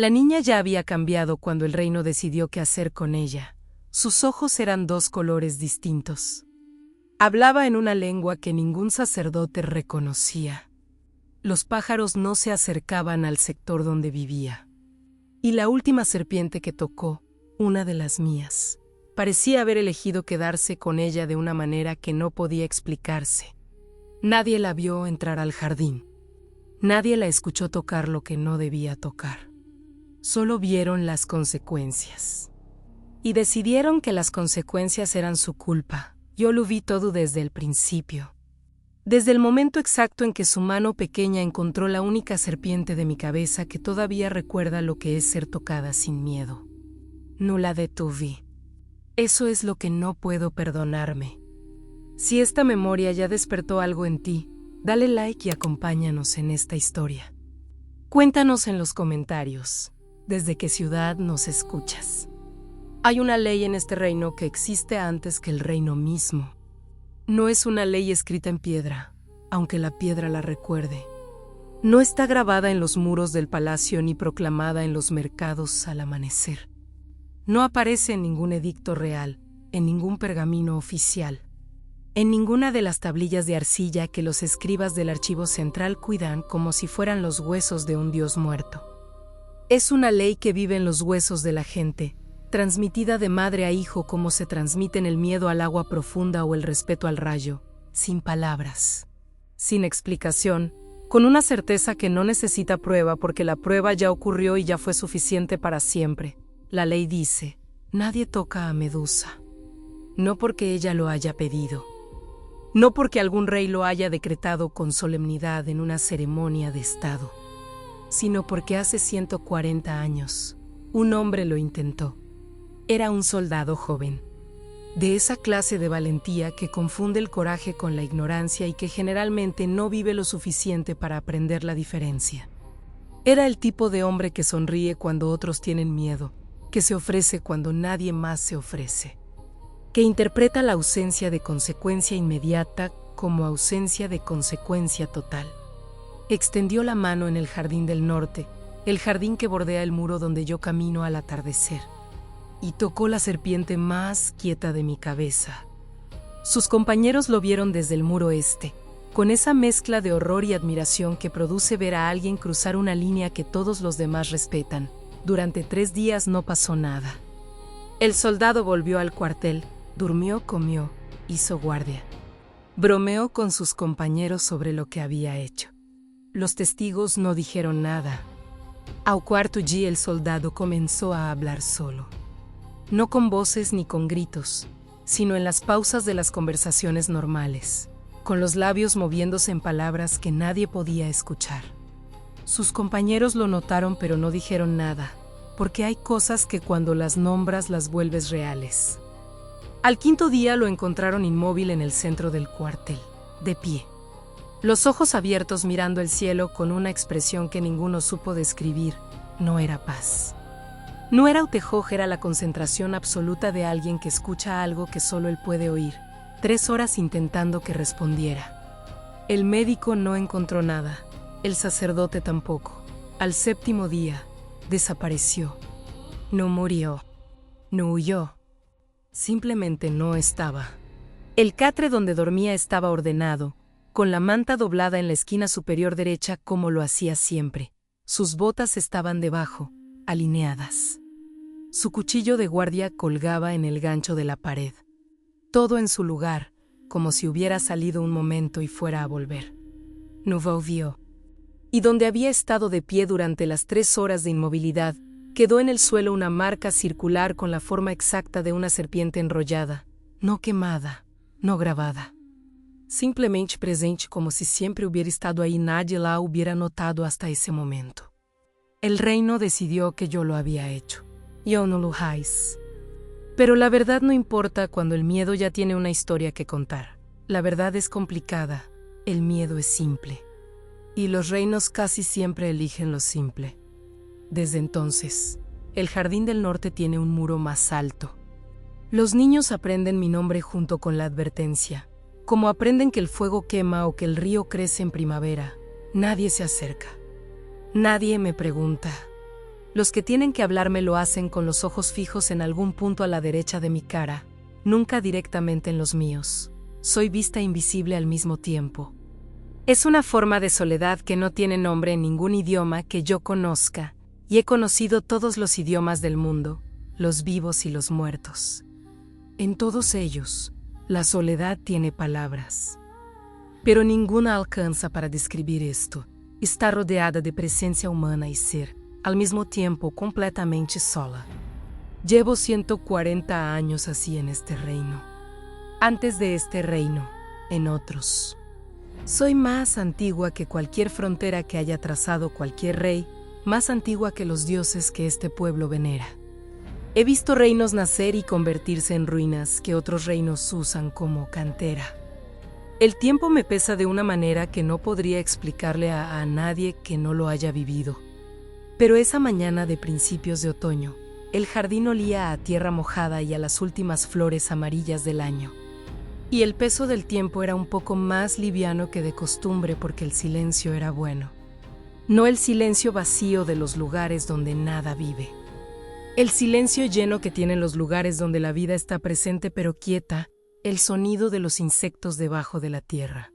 La niña ya había cambiado cuando el reino decidió qué hacer con ella. Sus ojos eran dos colores distintos. Hablaba en una lengua que ningún sacerdote reconocía. Los pájaros no se acercaban al sector donde vivía. Y la última serpiente que tocó, una de las mías, parecía haber elegido quedarse con ella de una manera que no podía explicarse. Nadie la vio entrar al jardín. Nadie la escuchó tocar lo que no debía tocar. Solo vieron las consecuencias. Y decidieron que las consecuencias eran su culpa. Yo lo vi todo desde el principio. Desde el momento exacto en que su mano pequeña encontró la única serpiente de mi cabeza que todavía recuerda lo que es ser tocada sin miedo. No la detuve. Eso es lo que no puedo perdonarme. Si esta memoria ya despertó algo en ti, dale like y acompáñanos en esta historia. Cuéntanos en los comentarios, desde qué ciudad nos escuchas. Hay una ley en este reino que existe antes que el reino mismo. No es una ley escrita en piedra, aunque la piedra la recuerde. No está grabada en los muros del palacio ni proclamada en los mercados al amanecer. No aparece en ningún edicto real, en ningún pergamino oficial, en ninguna de las tablillas de arcilla que los escribas del archivo central cuidan como si fueran los huesos de un dios muerto. Es una ley que vive en los huesos de la gente, transmitida de madre a hijo como se transmiten el miedo al agua profunda o el respeto al rayo, sin palabras, sin explicación, con una certeza que no necesita prueba porque la prueba ya ocurrió y ya fue suficiente para siempre. La ley dice, nadie toca a Medusa. No porque ella lo haya pedido. No porque algún rey lo haya decretado con solemnidad en una ceremonia de estado, sino porque hace 140 años, un hombre lo intentó. Era un soldado joven, de esa clase de valentía que confunde el coraje con la ignorancia y que generalmente no vive lo suficiente para aprender la diferencia. Era el tipo de hombre que sonríe cuando otros tienen miedo, que se ofrece cuando nadie más se ofrece, que interpreta la ausencia de consecuencia inmediata como ausencia de consecuencia total. Extendió la mano en el jardín del norte, el jardín que bordea el muro donde yo camino al atardecer, y tocó la serpiente más quieta de mi cabeza. Sus compañeros lo vieron desde el muro este, con esa mezcla de horror y admiración que produce ver a alguien cruzar una línea que todos los demás respetan. Durante 3 días no pasó nada. El soldado volvió al cuartel, durmió, comió, hizo guardia. Bromeó con sus compañeros sobre lo que había hecho. Los testigos no dijeron nada. Al cuarto día el soldado comenzó a hablar solo. No con voces ni con gritos, sino en las pausas de las conversaciones normales, con los labios moviéndose en palabras que nadie podía escuchar. Sus compañeros lo notaron pero no dijeron nada, porque hay cosas que cuando las nombras las vuelves reales. Al 5.º día lo encontraron inmóvil en el centro del cuartel, de pie, los ojos abiertos mirando el cielo con una expresión que ninguno supo describir. No era paz. No era Utejoj, era la concentración absoluta de alguien que escucha algo que solo él puede oír. 3 horas intentando que respondiera. El médico no encontró nada, el sacerdote tampoco. Al 7.º día, desapareció. No murió. No huyó. Simplemente no estaba. El catre donde dormía estaba ordenado, con la manta doblada en la esquina superior derecha como lo hacía siempre. Sus botas estaban debajo, alineadas. Su cuchillo de guardia colgaba en el gancho de la pared. Todo en su lugar, como si hubiera salido un momento y fuera a volver. No volvió. Y donde había estado de pie durante las 3 horas de inmovilidad, quedó en el suelo una marca circular con la forma exacta de una serpiente enrollada, no quemada, no grabada. Simplemente presente como si siempre hubiera estado ahí y nadie la hubiera notado hasta ese momento. El reino decidió que yo lo había hecho. Yo no lo hice. Pero la verdad no importa cuando el miedo ya tiene una historia que contar. La verdad es complicada, el miedo es simple. Y los reinos casi siempre eligen lo simple. Desde entonces, el Jardín del Norte tiene un muro más alto. Los niños aprenden mi nombre junto con la advertencia. Como aprenden que el fuego quema o que el río crece en primavera, nadie se acerca. Nadie me pregunta. Los que tienen que hablarme lo hacen con los ojos fijos en algún punto a la derecha de mi cara, nunca directamente en los míos. Soy vista invisible al mismo tiempo. Es una forma de soledad que no tiene nombre en ningún idioma que yo conozca, y he conocido todos los idiomas del mundo, los vivos y los muertos. En todos ellos, la soledad tiene palabras. Pero ninguna alcanza para describir esto. Está rodeada de presencia humana y ser, al mismo tiempo, completamente sola. Llevo 140 años así en este reino. Antes de este reino, en otros. Soy más antigua que cualquier frontera que haya trazado cualquier rey, más antigua que los dioses que este pueblo venera. He visto reinos nacer y convertirse en ruinas que otros reinos usan como cantera. El tiempo me pesa de una manera que no podría explicarle a nadie que no lo haya vivido. Pero esa mañana de principios de otoño, el jardín olía a tierra mojada y a las últimas flores amarillas del año. Y el peso del tiempo era un poco más liviano que de costumbre porque el silencio era bueno. No el silencio vacío de los lugares donde nada vive. El silencio lleno que tienen los lugares donde la vida está presente pero quieta, el sonido de los insectos debajo de la tierra.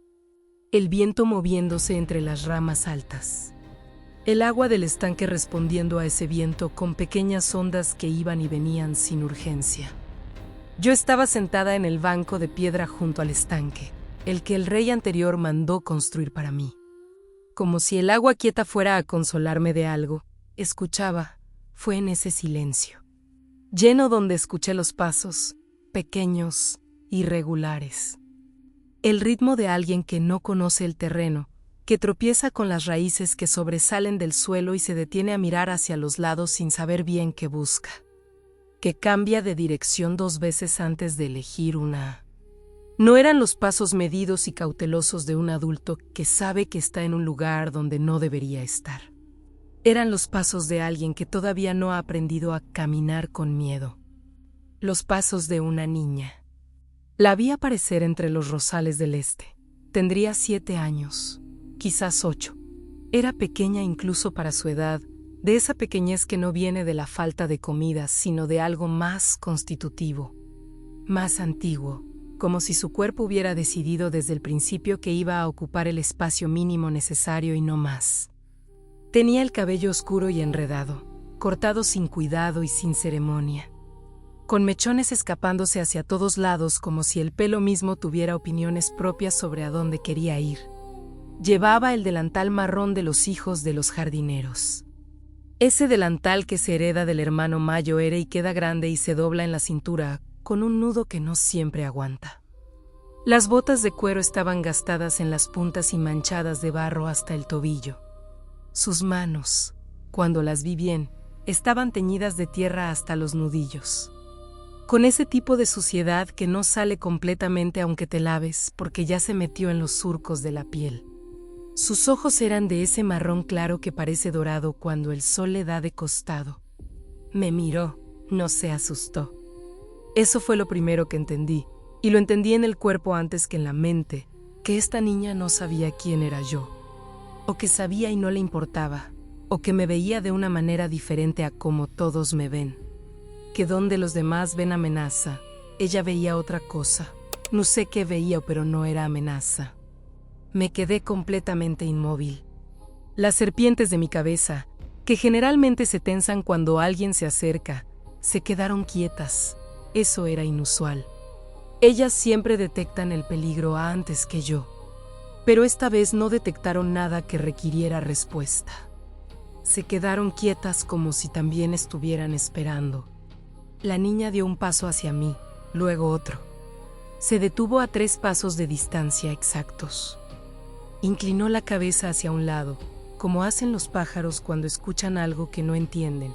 El viento moviéndose entre las ramas altas. El agua del estanque respondiendo a ese viento con pequeñas ondas que iban y venían sin urgencia. Yo estaba sentada en el banco de piedra junto al estanque, el que el rey anterior mandó construir para mí. Como si el agua quieta fuera a consolarme de algo, escuchaba, fue en ese silencio. Lleno donde escuché los pasos, pequeños, irregulares. El ritmo de alguien que no conoce el terreno, que tropieza con las raíces que sobresalen del suelo y se detiene a mirar hacia los lados sin saber bien qué busca. Que cambia de dirección 2 veces antes de elegir una. No eran los pasos medidos y cautelosos de un adulto que sabe que está en un lugar donde no debería estar. Eran los pasos de alguien que todavía no ha aprendido a caminar con miedo. Los pasos de una niña. La vi aparecer entre los rosales del este. Tendría 7 años, quizás 8. Era pequeña incluso para su edad, de esa pequeñez que no viene de la falta de comida, sino de algo más constitutivo, más antiguo, como si su cuerpo hubiera decidido desde el principio que iba a ocupar el espacio mínimo necesario y no más. Tenía el cabello oscuro y enredado, cortado sin cuidado y sin ceremonia, con mechones escapándose hacia todos lados como si el pelo mismo tuviera opiniones propias sobre a dónde quería ir. Llevaba el delantal marrón de los hijos de los jardineros. Ese delantal que se hereda del hermano mayor era y queda grande y se dobla en la cintura, con un nudo que no siempre aguanta. Las botas de cuero estaban gastadas en las puntas y manchadas de barro hasta el tobillo. Sus manos, cuando las vi bien, estaban teñidas de tierra hasta los nudillos. Con ese tipo de suciedad que no sale completamente aunque te laves, porque ya se metió en los surcos de la piel. Sus ojos eran de ese marrón claro que parece dorado cuando el sol le da de costado. Me miró, no se asustó. Eso fue lo primero que entendí, y lo entendí en el cuerpo antes que en la mente, que esta niña no sabía quién era yo, o que sabía y no le importaba, o que me veía de una manera diferente a como todos me ven. Que donde los demás ven amenaza, ella veía otra cosa. No sé qué veía, pero no era amenaza. Me quedé completamente inmóvil. Las serpientes de mi cabeza, que generalmente se tensan cuando alguien se acerca, se quedaron quietas. Eso era inusual. Ellas siempre detectan el peligro antes que yo, pero esta vez no detectaron nada que requiriera respuesta. Se quedaron quietas como si también estuvieran esperando. La niña dio un paso hacia mí, luego otro. Se detuvo a 3 pasos de distancia exactos. Inclinó la cabeza hacia un lado, como hacen los pájaros cuando escuchan algo que no entienden.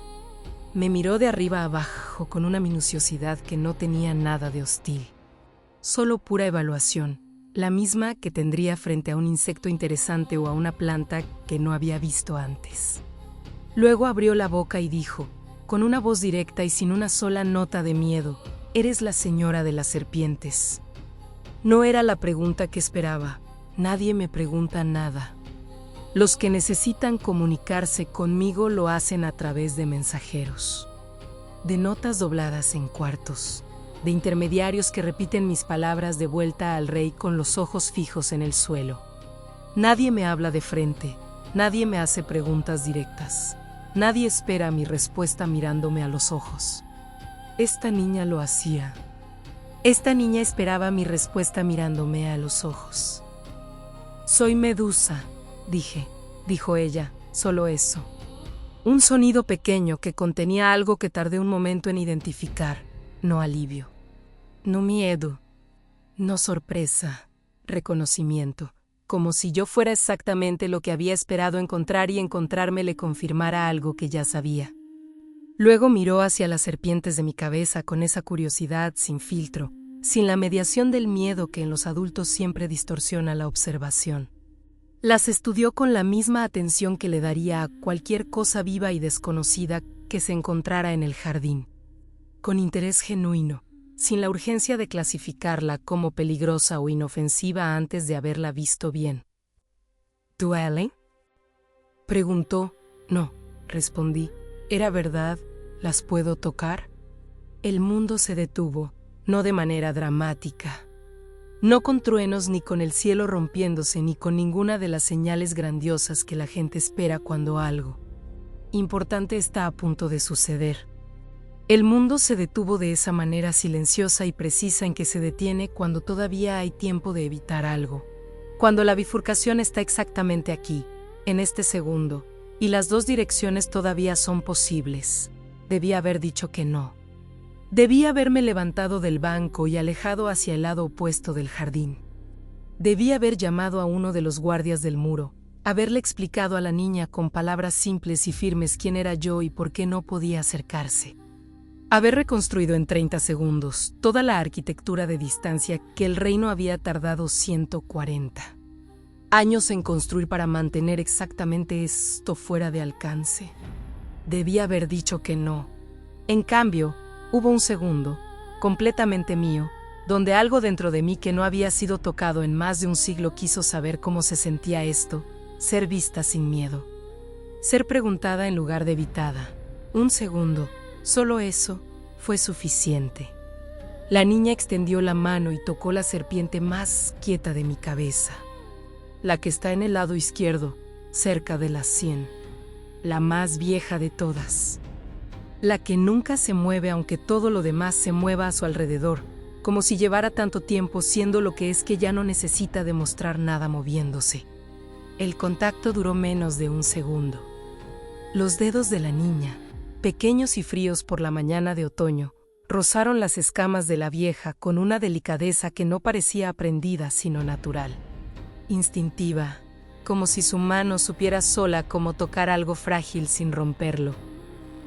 Me miró de arriba a abajo con una minuciosidad que no tenía nada de hostil. Solo pura evaluación, la misma que tendría frente a un insecto interesante o a una planta que no había visto antes. Luego abrió la boca y dijo, con una voz directa y sin una sola nota de miedo, «Eres la señora de las serpientes». No era la pregunta que esperaba. Nadie me pregunta nada. Los que necesitan comunicarse conmigo lo hacen a través de mensajeros, de notas dobladas en cuartos, de intermediarios que repiten mis palabras de vuelta al rey con los ojos fijos en el suelo. Nadie me habla de frente, nadie me hace preguntas directas, nadie espera mi respuesta mirándome a los ojos. Esta niña lo hacía. Esta niña esperaba mi respuesta mirándome a los ojos. Soy Medusa, dijo ella, solo eso. Un sonido pequeño que contenía algo que tardé un momento en identificar, no alivio, no miedo, no sorpresa, reconocimiento, como si yo fuera exactamente lo que había esperado encontrar y encontrarme le confirmara algo que ya sabía. Luego miró hacia las serpientes de mi cabeza con esa curiosidad sin filtro, sin la mediación del miedo que en los adultos siempre distorsiona la observación. Las estudió con la misma atención que le daría a cualquier cosa viva y desconocida que se encontrara en el jardín. Con interés genuino, sin la urgencia de clasificarla como peligrosa o inofensiva antes de haberla visto bien. ¿Duelen? Preguntó. No, respondí. ¿Era verdad? ¿Las puedo tocar? El mundo se detuvo, no de manera dramática. No con truenos ni con el cielo rompiéndose ni con ninguna de las señales grandiosas que la gente espera cuando algo importante está a punto de suceder. El mundo se detuvo de esa manera silenciosa y precisa en que se detiene cuando todavía hay tiempo de evitar algo. Cuando la bifurcación está exactamente aquí, en este segundo, y las dos direcciones todavía son posibles. Debí haber dicho que no. Debí haberme levantado del banco y alejado hacia el lado opuesto del jardín. Debí haber llamado a uno de los guardias del muro, haberle explicado a la niña con palabras simples y firmes quién era yo y por qué no podía acercarse. Haber reconstruido en 30 segundos toda la arquitectura de distancia que el reino había tardado 140 años en construir para mantener exactamente esto fuera de alcance. Debí haber dicho que no. En cambio, hubo un segundo, completamente mío, donde algo dentro de mí que no había sido tocado en más de un siglo quiso saber cómo se sentía esto, ser vista sin miedo. Ser preguntada en lugar de evitada. Un segundo, solo eso, fue suficiente. La niña extendió la mano y tocó la serpiente más quieta de mi cabeza. La que está en el lado izquierdo, cerca de las 100. La más vieja de todas. La que nunca se mueve aunque todo lo demás se mueva a su alrededor, como si llevara tanto tiempo siendo lo que es que ya no necesita demostrar nada moviéndose. El contacto duró menos de un segundo. Los dedos de la niña, pequeños y fríos por la mañana de otoño, rozaron las escamas de la vieja con una delicadeza que no parecía aprendida sino natural. Instintiva, como si su mano supiera sola cómo tocar algo frágil sin romperlo.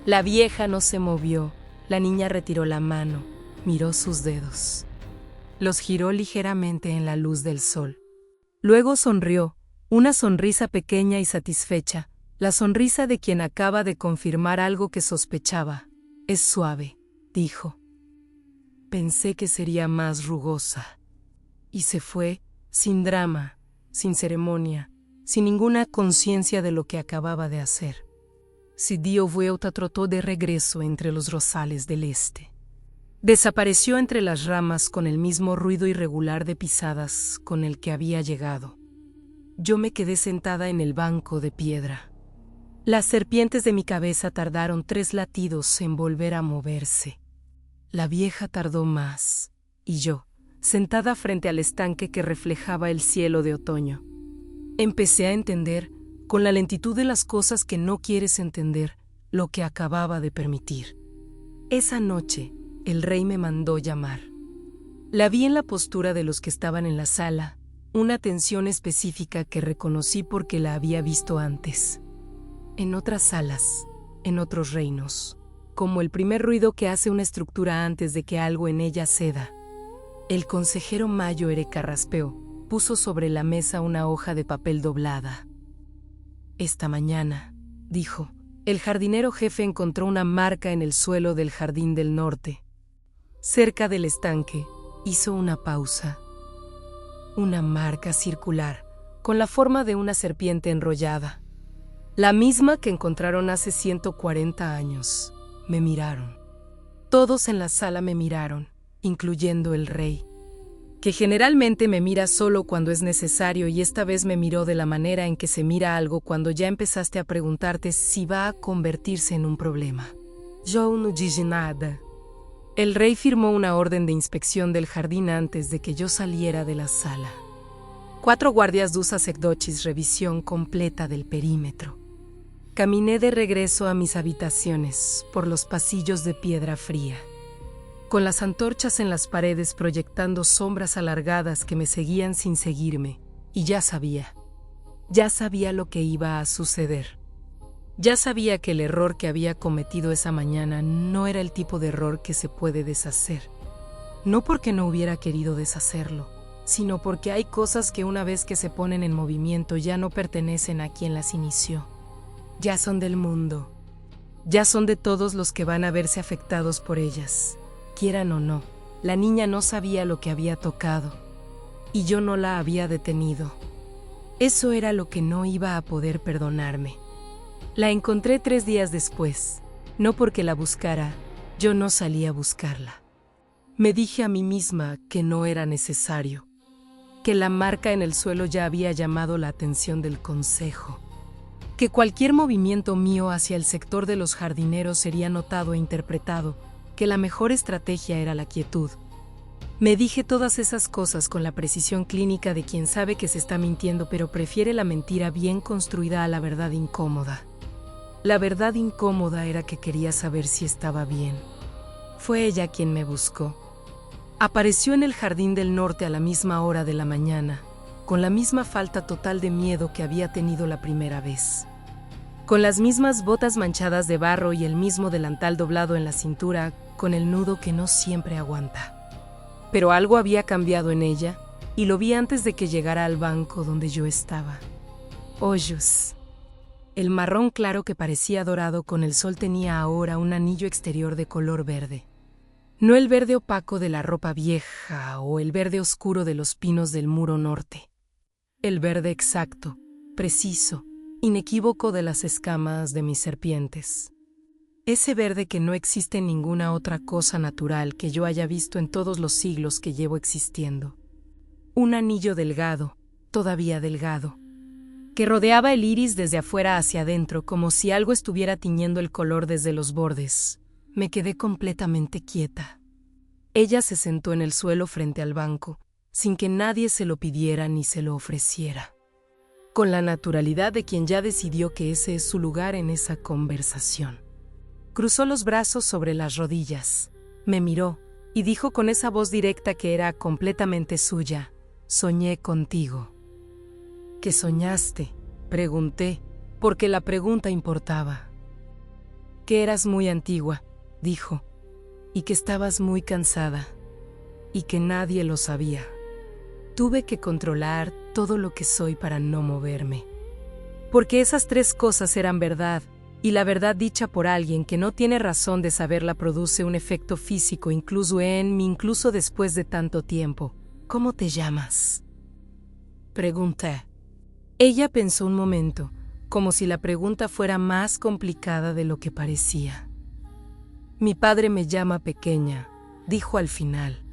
La vieja no se movió, la niña retiró la mano, miró sus dedos. Los giró ligeramente en la luz del sol. Luego sonrió, una sonrisa pequeña y satisfecha, la sonrisa de quien acaba de confirmar algo que sospechaba. Es suave, dijo. Pensé que sería más rugosa. Y se fue, sin drama, sin ceremonia, sin ninguna conciencia de lo que acababa de hacer. Si dio vuelta, trotó de regreso entre los rosales del este. Desapareció entre las ramas con el mismo ruido irregular de pisadas con el que había llegado. Yo me quedé sentada en el banco de piedra. Las serpientes de mi cabeza tardaron 3 latidos en volver a moverse. La vieja tardó más, y yo, sentada frente al estanque que reflejaba el cielo de otoño, empecé a entender, con la lentitud de las cosas que no quieres entender, lo que acababa de permitir. Esa noche, el rey me mandó llamar. La vi en la postura de los que estaban en la sala, una tensión específica que reconocí porque la había visto antes. En otras salas, en otros reinos, como el primer ruido que hace una estructura antes de que algo en ella ceda. El consejero Mayo Carraspeó puso sobre la mesa una hoja de papel doblada. Esta mañana, dijo, el jardinero jefe encontró una marca en el suelo del jardín del norte. Cerca del estanque, hizo una pausa. Una marca circular, con la forma de una serpiente enrollada, la misma que encontraron hace 140 años. Me miraron. Todos en la sala me miraron, incluyendo el rey, que generalmente me mira solo cuando es necesario, y esta vez me miró de la manera en que se mira algo cuando ya empezaste a preguntarte si va a convertirse en un problema. Yo no dije nada. El rey firmó una orden de inspección del jardín antes de que yo saliera de la sala. 4 guardias dos sacerdotes, revisión completa del perímetro. Caminé de regreso a mis habitaciones por los pasillos de piedra fría, con las antorchas en las paredes proyectando sombras alargadas que me seguían sin seguirme, y ya sabía lo que iba a suceder. Ya sabía que el error que había cometido esa mañana no era el tipo de error que se puede deshacer. No porque no hubiera querido deshacerlo, sino porque hay cosas que una vez que se ponen en movimiento ya no pertenecen a quien las inició. Ya son del mundo. Ya son de todos los que van a verse afectados por ellas. Quieran o no, la niña no sabía lo que había tocado, y yo no la había detenido. Eso era lo que no iba a poder perdonarme. La encontré 3 días después. No porque la buscara, yo no salí a buscarla. Me dije a mí misma que no era necesario, que la marca en el suelo ya había llamado la atención del consejo, que cualquier movimiento mío hacia el sector de los jardineros sería notado e interpretado, que la mejor estrategia era la quietud. Me dije todas esas cosas con la precisión clínica de quien sabe que se está mintiendo pero prefiere la mentira bien construida a la verdad incómoda. La verdad incómoda era que quería saber si estaba bien. Fue ella quien me buscó. Apareció en el jardín del norte a la misma hora de la mañana, con la misma falta total de miedo que había tenido la primera vez. Con las mismas botas manchadas de barro y el mismo delantal doblado en la cintura, con el nudo que no siempre aguanta. Pero algo había cambiado en ella, y lo vi antes de que llegara al banco donde yo estaba. Hoyos. El marrón claro que parecía dorado con el sol tenía ahora un anillo exterior de color verde. No el verde opaco de la ropa vieja o el verde oscuro de los pinos del muro norte. El verde exacto, preciso, inequívoco de las escamas de mis serpientes. Ese verde que no existe en ninguna otra cosa natural que yo haya visto en todos los siglos que llevo existiendo. Un anillo delgado, todavía delgado, que rodeaba el iris desde afuera hacia adentro como si algo estuviera tiñendo el color desde los bordes. Me quedé completamente quieta. Ella se sentó en el suelo frente al banco, sin que nadie se lo pidiera ni se lo ofreciera, con la naturalidad de quien ya decidió que ese es su lugar en esa conversación. Cruzó los brazos sobre las rodillas, me miró y dijo con esa voz directa que era completamente suya: «Soñé contigo». «¿Qué soñaste?», pregunté, porque la pregunta importaba. «Que eras muy antigua», dijo, «y que estabas muy cansada, y que nadie lo sabía. Tuve que controlar todo lo que soy para no moverme. Porque esas 3 cosas eran verdad, y la verdad dicha por alguien que no tiene razón de saberla produce un efecto físico incluso en mí, incluso después de tanto tiempo. «¿Cómo te llamas?», pregunté. Ella pensó un momento, como si la pregunta fuera más complicada de lo que parecía. «Mi padre me llama pequeña», dijo al final.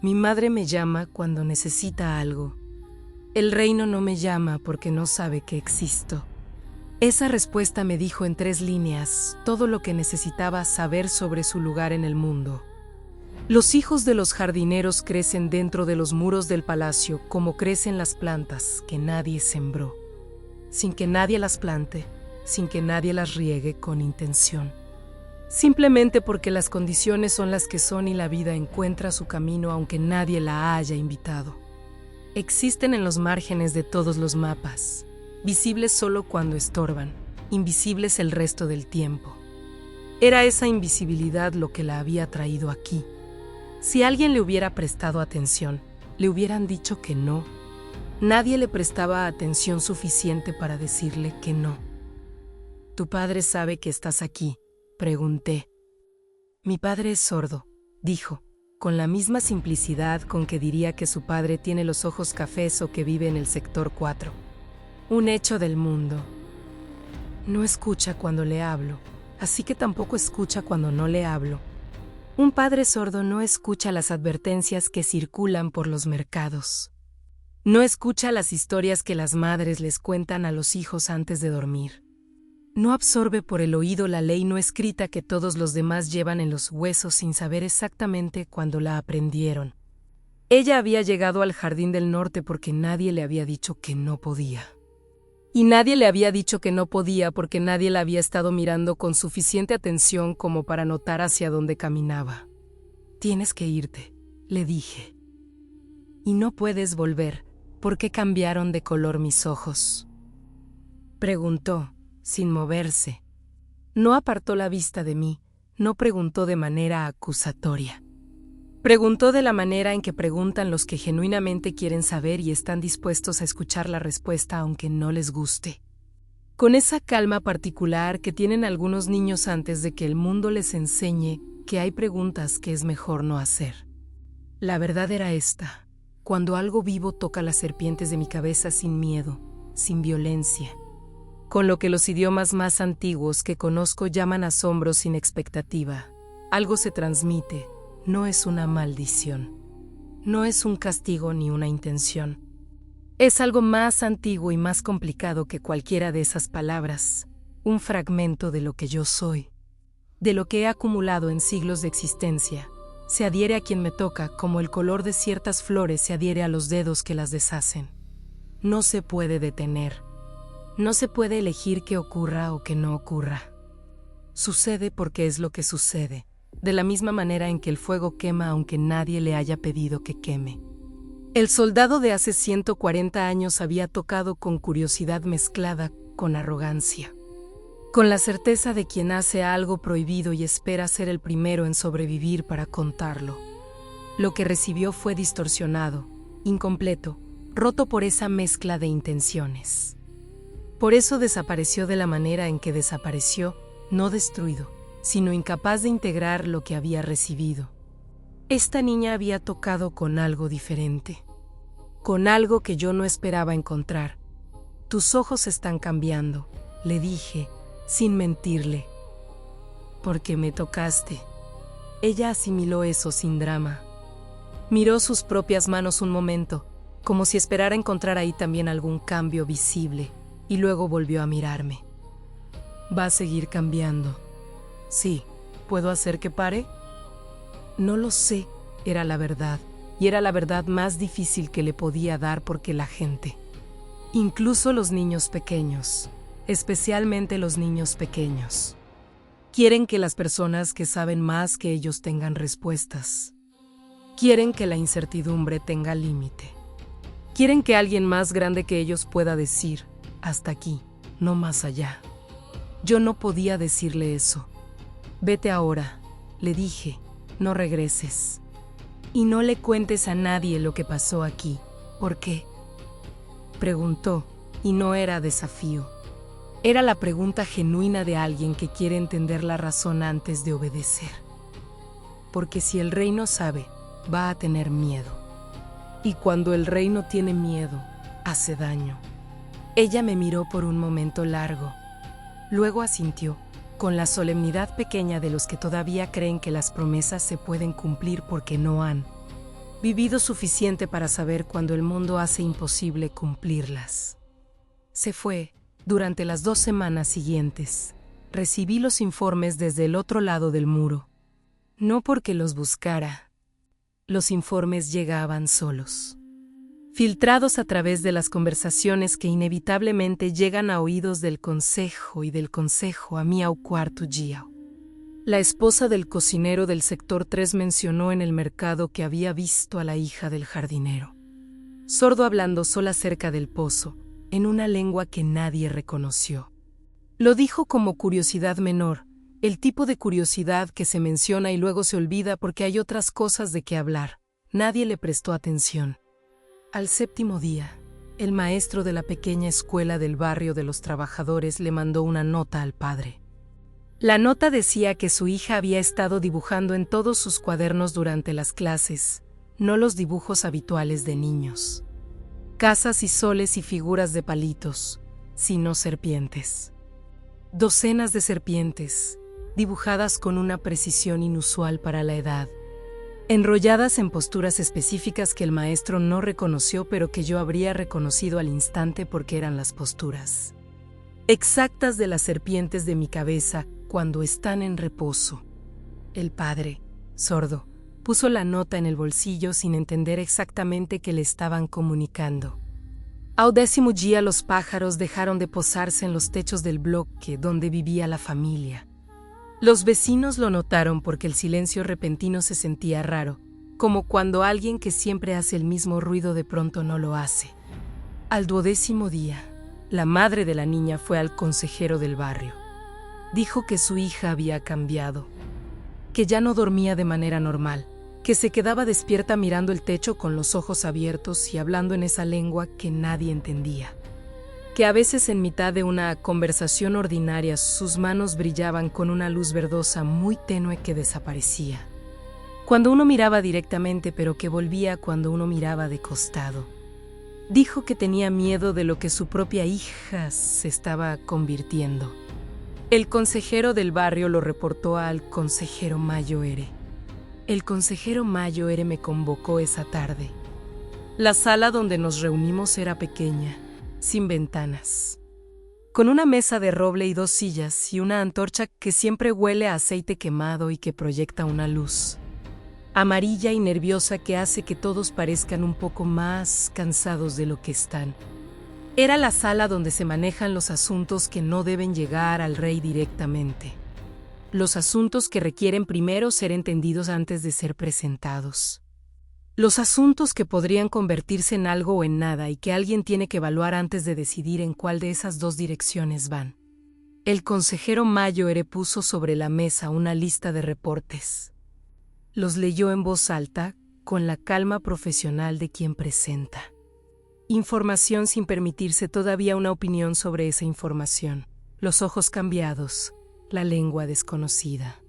«Mi madre me llama cuando necesita algo. El reino no me llama porque no sabe que existo». Esa respuesta me dijo en 3 líneas todo lo que necesitaba saber sobre su lugar en el mundo. Los hijos de los jardineros crecen dentro de los muros del palacio como crecen las plantas que nadie sembró, sin que nadie las plante, sin que nadie las riegue con intención. Simplemente porque las condiciones son las que son y la vida encuentra su camino aunque nadie la haya invitado. Existen en los márgenes de todos los mapas, visibles solo cuando estorban, invisibles el resto del tiempo. Era esa invisibilidad lo que la había traído aquí. Si alguien le hubiera prestado atención, le hubieran dicho que no. Nadie le prestaba atención suficiente para decirle que no. «¿Tu padre sabe que estás aquí?», pregunté. «Mi padre es sordo», dijo, con la misma simplicidad con que diría que su padre tiene los ojos cafés o que vive en el sector 4. Un hecho del mundo. No escucha cuando le hablo, así que tampoco escucha cuando no le hablo. Un padre sordo no escucha las advertencias que circulan por los mercados. No escucha las historias que las madres les cuentan a los hijos antes de dormir. No absorbe por el oído la ley no escrita que todos los demás llevan en los huesos sin saber exactamente cuándo la aprendieron. Ella había llegado al Jardín del Norte porque nadie le había dicho que no podía. Y nadie le había dicho que no podía porque nadie la había estado mirando con suficiente atención como para notar hacia dónde caminaba. Tienes que irte, le dije. Y no puedes volver, porque cambiaron de color mis ojos. Preguntó, sin moverse. No apartó la vista de mí, no preguntó de manera acusatoria. Preguntó de la manera en que preguntan los que genuinamente quieren saber y están dispuestos a escuchar la respuesta aunque no les guste. Con esa calma particular que tienen algunos niños antes de que el mundo les enseñe que hay preguntas que es mejor no hacer. La verdad era esta: cuando algo vivo toca las serpientes de mi cabeza sin miedo, sin violencia, con lo que los idiomas más antiguos que conozco llaman asombro sin expectativa, algo se transmite. No es una maldición. No es un castigo ni una intención. Es algo más antiguo y más complicado que cualquiera de esas palabras. Un fragmento de lo que yo soy. De lo que he acumulado en siglos de existencia. Se adhiere a quien me toca como el color de ciertas flores se adhiere a los dedos que las deshacen. No se puede detener. No se puede elegir que ocurra o que no ocurra. Sucede porque es lo que sucede. De la misma manera en que el fuego quema aunque nadie le haya pedido que queme. El soldado de hace 140 años había tocado con curiosidad mezclada con arrogancia. Con la certeza de quien hace algo prohibido y espera ser el primero en sobrevivir para contarlo. Lo que recibió fue distorsionado, incompleto, roto por esa mezcla de intenciones. Por eso desapareció de la manera en que desapareció, no destruido, sino incapaz de integrar lo que había recibido. Esta niña había tocado con algo diferente, con algo que yo no esperaba encontrar. Tus ojos están cambiando, le dije, sin mentirle. Porque me tocaste. Ella asimiló eso sin drama. Miró sus propias manos un momento, como si esperara encontrar ahí también algún cambio visible, y luego volvió a mirarme. Va a seguir cambiando. Sí, ¿puedo hacer que pare? No lo sé, era la verdad, y era la verdad más difícil que le podía dar porque la gente, incluso los niños pequeños, especialmente los niños pequeños, quieren que las personas que saben más que ellos tengan respuestas. Quieren que la incertidumbre tenga límite. Quieren que alguien más grande que ellos pueda decir, hasta aquí, no más allá. Yo no podía decirle eso. Vete ahora, le dije, no regreses. Y no le cuentes a nadie lo que pasó aquí. ¿Por qué? Preguntó, y no era desafío. Era la pregunta genuina de alguien que quiere entender la razón antes de obedecer. Porque si el rey no sabe, va a tener miedo. Y cuando el rey no tiene miedo, hace daño. Ella me miró por un momento largo. Luego asintió, con la solemnidad pequeña de los que todavía creen que las promesas se pueden cumplir porque no han vivido suficiente para saber cuando el mundo hace imposible cumplirlas. Se fue. Durante las 2 semanas siguientes, recibí los informes desde el otro lado del muro. No porque los buscara. Los informes llegaban solos, filtrados a través de las conversaciones que inevitablemente llegan a oídos del consejo y del consejo a Miao Cuarto Jiao. La esposa del cocinero del sector 3 mencionó en el mercado que había visto a la hija del jardinero, sordo hablando sola cerca del pozo, en una lengua que nadie reconoció. Lo dijo como curiosidad menor, el tipo de curiosidad que se menciona y luego se olvida porque hay otras cosas de qué hablar. Nadie le prestó atención. Al 7º día, el maestro de la pequeña escuela del barrio de los trabajadores le mandó una nota al padre. La nota decía que su hija había estado dibujando en todos sus cuadernos durante las clases, no los dibujos habituales de niños. Casas y soles y figuras de palitos, sino serpientes. Docenas de serpientes, dibujadas con una precisión inusual para la edad, enrolladas en posturas específicas que el maestro no reconoció, pero que yo habría reconocido al instante porque eran las posturas exactas de las serpientes de mi cabeza cuando están en reposo. El padre, sordo, puso la nota en el bolsillo sin entender exactamente qué le estaban comunicando. Al 10º día los pájaros dejaron de posarse en los techos del bloque donde vivía la familia. Los vecinos lo notaron porque el silencio repentino se sentía raro, como cuando alguien que siempre hace el mismo ruido de pronto no lo hace. Al 12º día, la madre de la niña fue al consejero del barrio. Dijo que su hija había cambiado, que ya no dormía de manera normal, que se quedaba despierta mirando el techo con los ojos abiertos y hablando en esa lengua que nadie entendía, que a veces en mitad de una conversación ordinaria sus manos brillaban con una luz verdosa muy tenue que desaparecía cuando uno miraba directamente, pero que volvía cuando uno miraba de costado. Dijo que tenía miedo de lo que su propia hija se estaba convirtiendo. El consejero del barrio lo reportó al consejero Mayoere. El consejero Mayoere me convocó esa tarde. La sala donde nos reunimos era pequeña, sin ventanas, con una mesa de roble y 2 sillas y una antorcha que siempre huele a aceite quemado y que proyecta una luz amarilla y nerviosa que hace que todos parezcan un poco más cansados de lo que están. Era la sala donde se manejan los asuntos que no deben llegar al rey directamente. Los asuntos que requieren primero ser entendidos antes de ser presentados. Los asuntos que podrían convertirse en algo o en nada y que alguien tiene que evaluar antes de decidir en cuál de esas 2 direcciones van. El consejero Mayoere puso sobre la mesa una lista de reportes. Los leyó en voz alta, con la calma profesional de quien presenta información sin permitirse todavía una opinión sobre esa información. Los ojos cambiados, la lengua desconocida.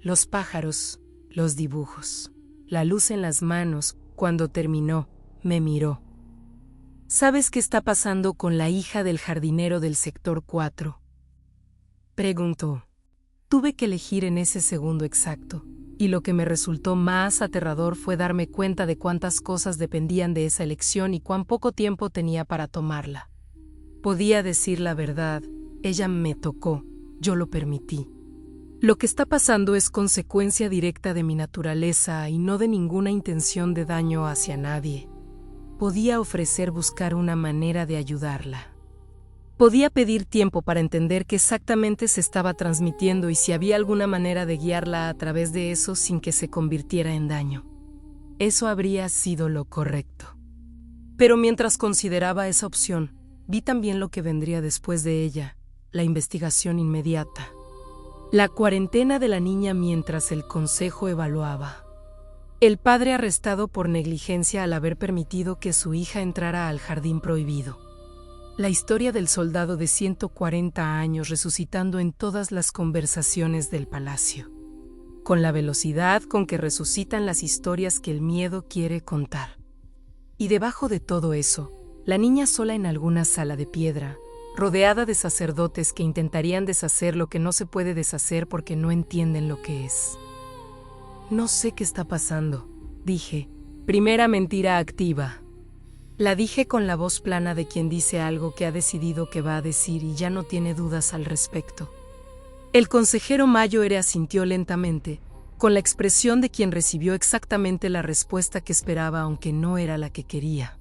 Los pájaros, los dibujos, la luz en las manos. Cuando terminó, me miró. ¿Sabes qué está pasando con la hija del jardinero del sector 4? Preguntó. Tuve que elegir en ese segundo exacto, y lo que me resultó más aterrador fue darme cuenta de cuántas cosas dependían de esa elección y cuán poco tiempo tenía para tomarla. Podía decir la verdad, ella me tocó, yo lo permití. Lo que está pasando es consecuencia directa de mi naturaleza y no de ninguna intención de daño hacia nadie. Podía ofrecer buscar una manera de ayudarla. Podía pedir tiempo para entender qué exactamente se estaba transmitiendo y si había alguna manera de guiarla a través de eso sin que se convirtiera en daño. Eso habría sido lo correcto. Pero mientras consideraba esa opción, vi también lo que vendría después de ella, la investigación inmediata. La cuarentena de la niña mientras el consejo evaluaba. El padre arrestado por negligencia al haber permitido que su hija entrara al jardín prohibido. La historia del soldado de 140 años resucitando en todas las conversaciones del palacio, con la velocidad con que resucitan las historias que el miedo quiere contar. Y debajo de todo eso, la niña sola en alguna sala de piedra, rodeada de sacerdotes que intentarían deshacer lo que no se puede deshacer porque no entienden lo que es. No sé qué está pasando, dije. Primera mentira activa. La dije con la voz plana de quien dice algo que ha decidido que va a decir y ya no tiene dudas al respecto. El consejero Mayoere asintió lentamente, con la expresión de quien recibió exactamente la respuesta que esperaba aunque no era la que quería.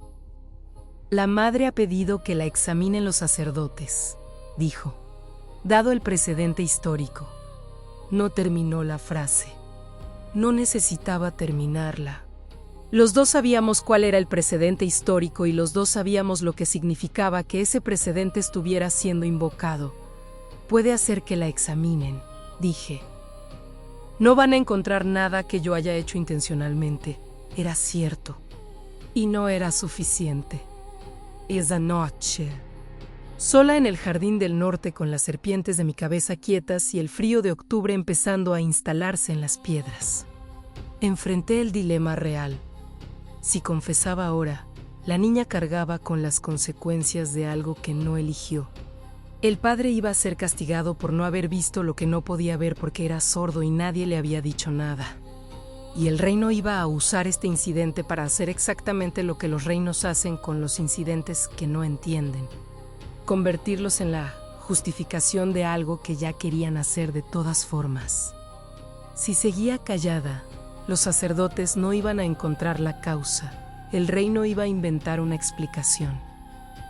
La madre ha pedido que la examinen los sacerdotes, dijo, dado el precedente histórico. No terminó la frase. No necesitaba terminarla. Los dos sabíamos cuál era el precedente histórico y los dos sabíamos lo que significaba que ese precedente estuviera siendo invocado. Puede hacer que la examinen, dije. No van a encontrar nada que yo haya hecho intencionalmente. Era cierto. Y no era suficiente. Esa noche. sola en el jardín del norte con las serpientes de mi cabeza quietas y el frío de octubre empezando a instalarse en las piedras. Enfrenté el dilema real. Si confesaba ahora, la niña cargaba con las consecuencias de algo que no eligió. El padre iba a ser castigado por no haber visto lo que no podía ver porque era sordo y nadie le había dicho nada. Y el reino iba a usar este incidente para hacer exactamente lo que los reinos hacen con los incidentes que no entienden: convertirlos en la justificación de algo que ya querían hacer de todas formas. Si seguía callada, los sacerdotes no iban a encontrar la causa. El reino iba a inventar una explicación.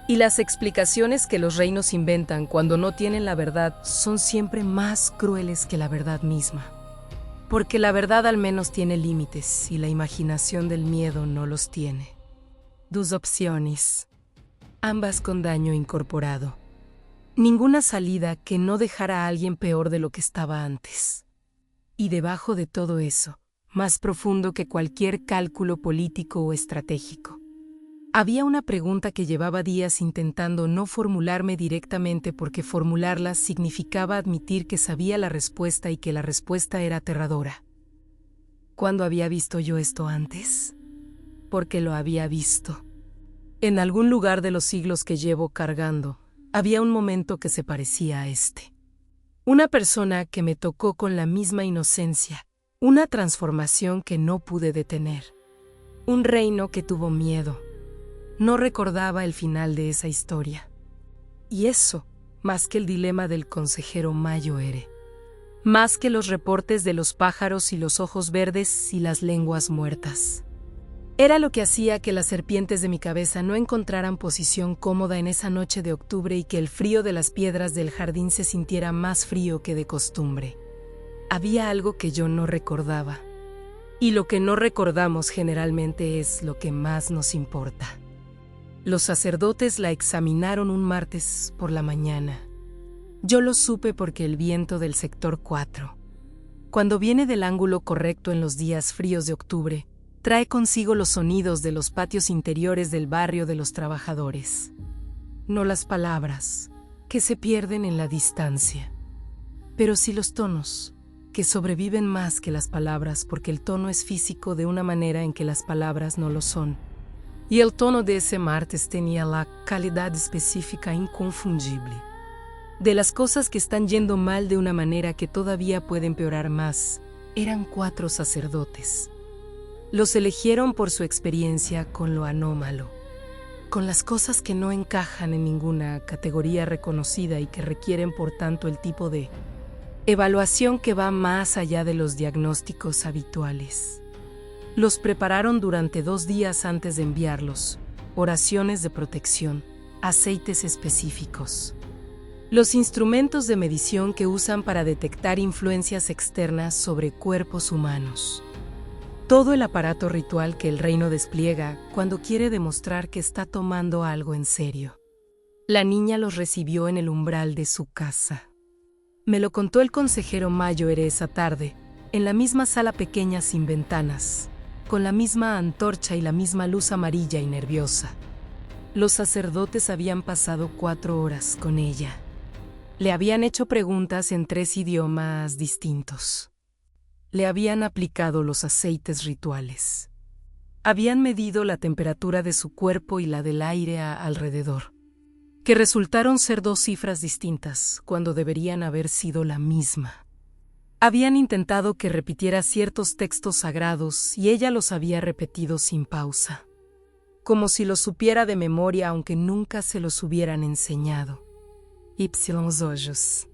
Y las explicaciones que los reinos inventan cuando no tienen la verdad son siempre más crueles que la verdad misma. Porque la verdad al menos tiene límites y la imaginación del miedo no los tiene. Dos opciones, ambas con daño incorporado. Ninguna salida que no dejara a alguien peor de lo que estaba antes. Y debajo de todo eso, más profundo que cualquier cálculo político o estratégico, había una pregunta que llevaba días intentando no formularme directamente porque formularla significaba admitir que sabía la respuesta y que la respuesta era aterradora. ¿Cuándo había visto yo esto antes? Porque lo había visto. En algún lugar de los siglos que llevo cargando, había un momento que se parecía a este. Una persona que me tocó con la misma inocencia, una transformación que no pude detener. Un reino que tuvo miedo. No recordaba el final de esa historia. Y eso, más que el dilema del consejero Mayoere. Más que los reportes de los pájaros y los ojos verdes y las lenguas muertas. Era lo que hacía que las serpientes de mi cabeza no encontraran posición cómoda en esa noche de octubre y que el frío de las piedras del jardín se sintiera más frío que de costumbre. Había algo que yo no recordaba. Y lo que no recordamos generalmente es lo que más nos importa. Los sacerdotes la examinaron un martes por la mañana. Yo lo supe porque el viento del sector 4, cuando viene del ángulo correcto en los días fríos de octubre, trae consigo los sonidos de los patios interiores del barrio de los trabajadores. No las palabras, que se pierden en la distancia, pero sí los tonos, que sobreviven más que las palabras porque el tono es físico de una manera en que las palabras no lo son. Y el tono de ese martes tenía la calidad específica inconfundible. De las cosas que están yendo mal de una manera que todavía puede empeorar más, eran 4 sacerdotes. Los eligieron por su experiencia con lo anómalo, con las cosas que no encajan en ninguna categoría reconocida y que requieren por tanto el tipo de evaluación que va más allá de los diagnósticos habituales. Los prepararon durante 2 días antes de enviarlos, oraciones de protección, aceites específicos. Los instrumentos de medición que usan para detectar influencias externas sobre cuerpos humanos. Todo el aparato ritual que el reino despliega cuando quiere demostrar que está tomando algo en serio. La niña los recibió en el umbral de su casa. Me lo contó el consejero Mayoere esa tarde, en la misma sala pequeña sin ventanas, con la misma antorcha y la misma luz amarilla y nerviosa. Los sacerdotes habían pasado 4 horas con ella. Le habían hecho preguntas en 3 idiomas distintos. Le habían aplicado los aceites rituales. Habían medido la temperatura de su cuerpo y la del aire alrededor, que resultaron ser 2 cifras distintas cuando deberían haber sido la misma. Habían intentado que repitiera ciertos textos sagrados y ella los había repetido sin pausa, como si los supiera de memoria aunque nunca se los hubieran enseñado. Ypsilons ojos.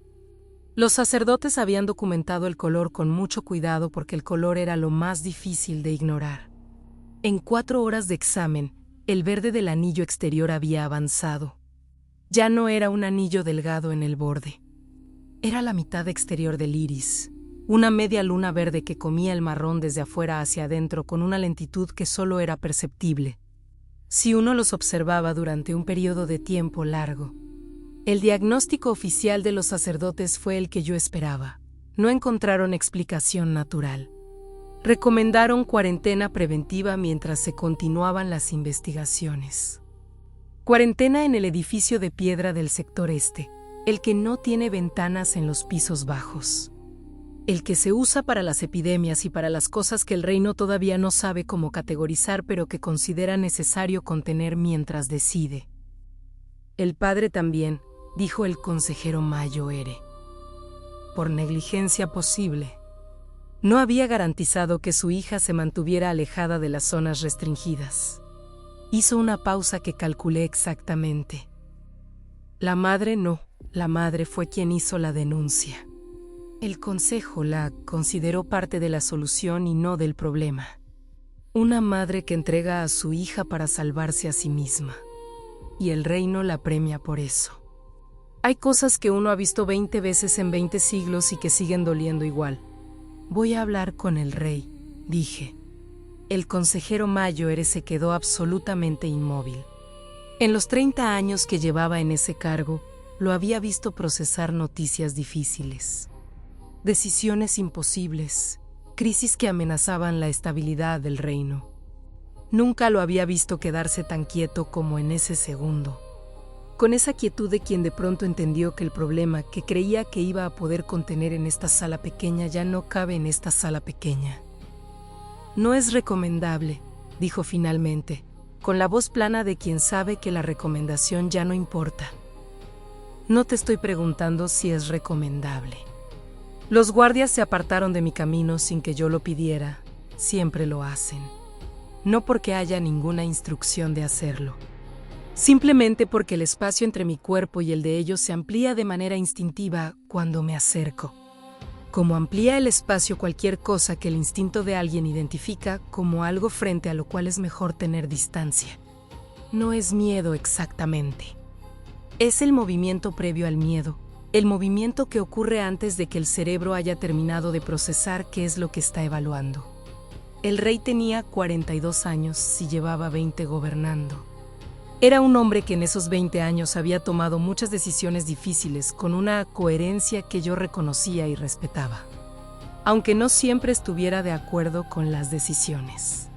Los sacerdotes habían documentado el color con mucho cuidado porque el color era lo más difícil de ignorar. En 4 horas de examen, el verde del anillo exterior había avanzado. Ya no era un anillo delgado en el borde. Era la mitad exterior del iris, una media luna verde que comía el marrón desde afuera hacia adentro con una lentitud que solo era perceptible si uno los observaba durante un periodo de tiempo largo. El diagnóstico oficial de los sacerdotes fue el que yo esperaba. No encontraron explicación natural. Recomendaron cuarentena preventiva mientras se continuaban las investigaciones. Cuarentena en el edificio de piedra del sector este, el que no tiene ventanas en los pisos bajos. El que se usa para las epidemias y para las cosas que el reino todavía no sabe cómo categorizar pero que considera necesario contener mientras decide. El padre también, dijo el consejero Mayoere. Por negligencia posible. No había garantizado que su hija se mantuviera alejada de las zonas restringidas. Hizo una pausa que calculé exactamente. La madre no, la madre fue quien hizo la denuncia. El consejo la consideró parte de la solución y no del problema. Una madre que entrega a su hija para salvarse a sí misma. Y el reino la premia por eso. Hay cosas que uno ha visto 20 veces en 20 siglos y que siguen doliendo igual. Voy a hablar con el rey, dije. El consejero Mayoere se quedó absolutamente inmóvil. En los 30 años que llevaba en ese cargo, lo había visto procesar noticias difíciles. Decisiones imposibles, crisis que amenazaban la estabilidad del reino. Nunca lo había visto quedarse tan quieto como en ese segundo. Con esa quietud de quien de pronto entendió que el problema que creía que iba a poder contener en esta sala pequeña ya no cabe en esta sala pequeña. No es recomendable, dijo finalmente, con la voz plana de quien sabe que la recomendación ya no importa. No te estoy preguntando si es recomendable. Los guardias se apartaron de mi camino sin que yo lo pidiera, siempre lo hacen. No porque haya ninguna instrucción de hacerlo. Simplemente porque el espacio entre mi cuerpo y el de ellos se amplía de manera instintiva cuando me acerco. Como amplía el espacio cualquier cosa que el instinto de alguien identifica como algo frente a lo cual es mejor tener distancia. No es miedo exactamente. Es el movimiento previo al miedo. El movimiento que ocurre antes de que el cerebro haya terminado de procesar qué es lo que está evaluando. El rey tenía 42 años y llevaba 20 gobernando. Era un hombre que en esos 20 años había tomado muchas decisiones difíciles con una coherencia que yo reconocía y respetaba, aunque no siempre estuviera de acuerdo con las decisiones.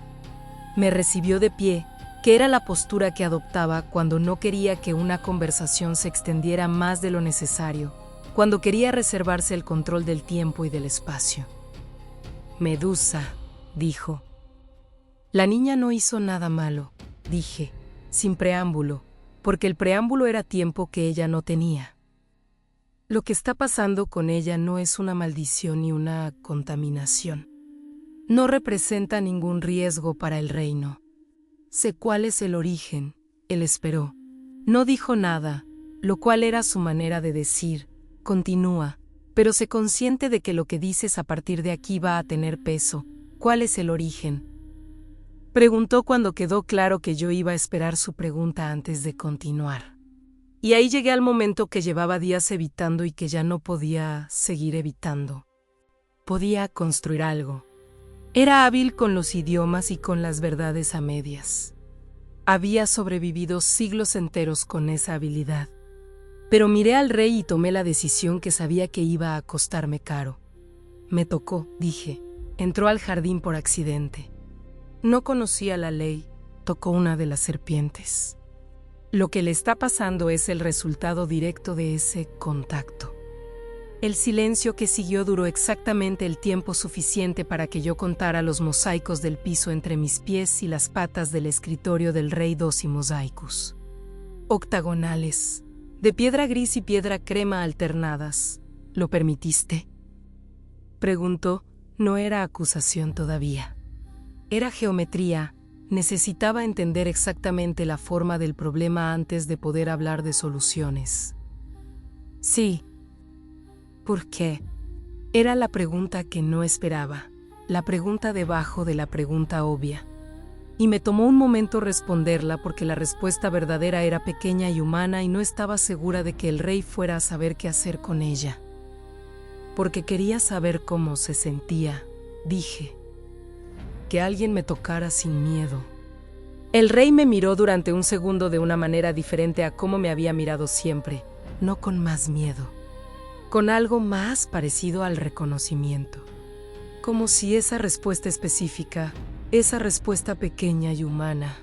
Me recibió de pie, que era la postura que adoptaba cuando no quería que una conversación se extendiera más de lo necesario, cuando quería reservarse el control del tiempo y del espacio. Medusa, dijo. La niña no hizo nada malo, dije, sin preámbulo, porque el preámbulo era tiempo que ella no tenía. Lo que está pasando con ella no es una maldición ni una contaminación. No representa ningún riesgo para el reino. Sé cuál es el origen, él esperó. No dijo nada, lo cual era su manera de decir, continúa, pero sé consciente de que lo que dices a partir de aquí va a tener peso. ¿Cuál es el origen? Preguntó cuando quedó claro que yo iba a esperar su pregunta antes de continuar. Y ahí llegué al momento que llevaba días evitando y que ya no podía seguir evitando. Podía construir algo. Era hábil con los idiomas y con las verdades a medias. Había sobrevivido siglos enteros con esa habilidad. Pero miré al rey y tomé la decisión que sabía que iba a costarme caro. Me tocó, dije. Entró al jardín por accidente. No conocía la ley, tocó una de las serpientes. Lo que le está pasando es el resultado directo de ese contacto. El silencio que siguió duró exactamente el tiempo suficiente para que yo contara los mosaicos del piso entre mis pies y las patas del escritorio del rey 12 mosaicos. Octagonales, de piedra gris y piedra crema alternadas. ¿Lo permitiste? Preguntó, no era acusación todavía. Era geometría, necesitaba entender exactamente la forma del problema antes de poder hablar de soluciones. Sí. ¿Por qué? Era la pregunta que no esperaba, la pregunta debajo de la pregunta obvia. Y me tomó un momento responderla porque la respuesta verdadera era pequeña y humana y no estaba segura de que el rey fuera a saber qué hacer con ella. Porque quería saber cómo se sentía, dije. Que alguien me tocara sin miedo. El rey me miró durante un segundo de una manera diferente a cómo me había mirado siempre, no con más miedo, con algo más parecido al reconocimiento. Como si esa respuesta específica, esa respuesta pequeña y humana,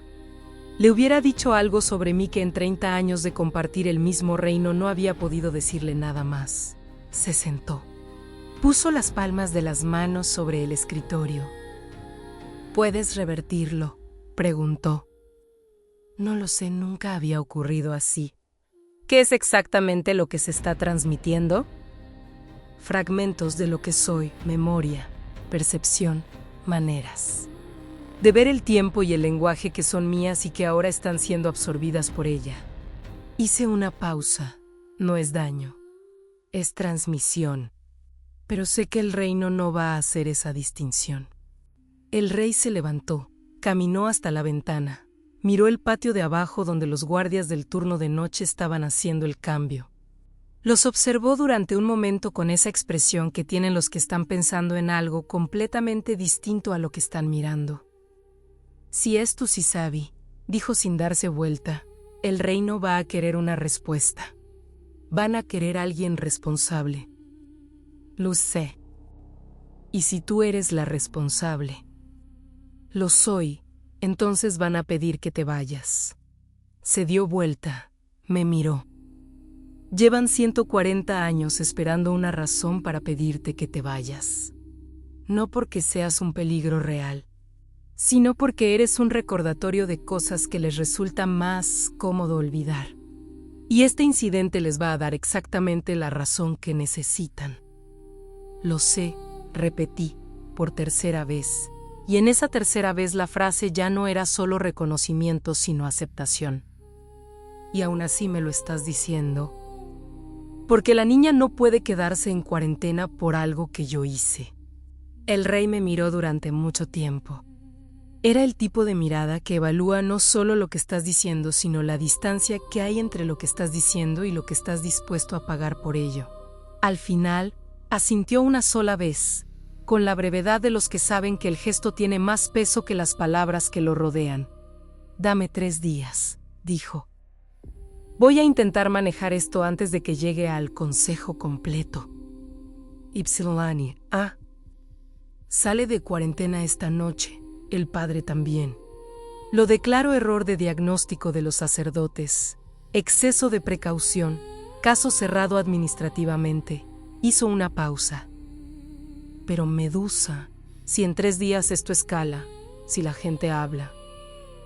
Le hubiera dicho algo sobre mí que en 30 años de compartir el mismo reino no había podido decirle nada más. Se sentó. Puso las palmas de las manos sobre el escritorio. ¿Puedes revertirlo?, preguntó. No lo sé, nunca había ocurrido así. ¿Qué es exactamente lo que se está transmitiendo? Fragmentos de lo que soy, memoria, percepción, maneras. De ver el tiempo y el lenguaje que son mías y que ahora están siendo absorbidas por ella. Hice una pausa. No es daño. Es transmisión. Pero sé que el reino no va a hacer esa distinción. El rey se levantó, caminó hasta la ventana, miró el patio de abajo donde los guardias del turno de noche estaban haciendo el cambio. Los observó durante un momento con esa expresión que tienen los que están pensando en algo completamente distinto a lo que están mirando. Si es tu Sisabi, dijo sin darse vuelta, el reino va a querer una respuesta. Van a querer a alguien responsable. Lo sé. Y si tú eres la responsable, lo soy, entonces van a pedir que te vayas. Se dio vuelta, me miró. Llevan 140 años esperando una razón para pedirte que te vayas. No porque seas un peligro real, sino porque eres un recordatorio de cosas que les resulta más cómodo olvidar. Y este incidente les va a dar exactamente la razón que necesitan. Lo sé, repetí, por tercera vez. Y en esa tercera vez la frase ya no era solo reconocimiento, sino aceptación. Y aún así me lo estás diciendo. Porque la niña no puede quedarse en cuarentena por algo que yo hice. El rey me miró durante mucho tiempo. Era el tipo de mirada que evalúa no solo lo que estás diciendo, sino la distancia que hay entre lo que estás diciendo y lo que estás dispuesto a pagar por ello. Al final, asintió una sola vez, con la brevedad de los que saben que el gesto tiene más peso que las palabras que lo rodean. Dame 3 días, dijo. Voy a intentar manejar esto antes de que llegue al consejo completo. Ypsilanti, sale de cuarentena esta noche, el padre también. Lo declaro error de diagnóstico de los sacerdotes, exceso de precaución, caso cerrado administrativamente. Hizo una pausa. Pero Medusa, si en 3 días esto escala, si la gente habla,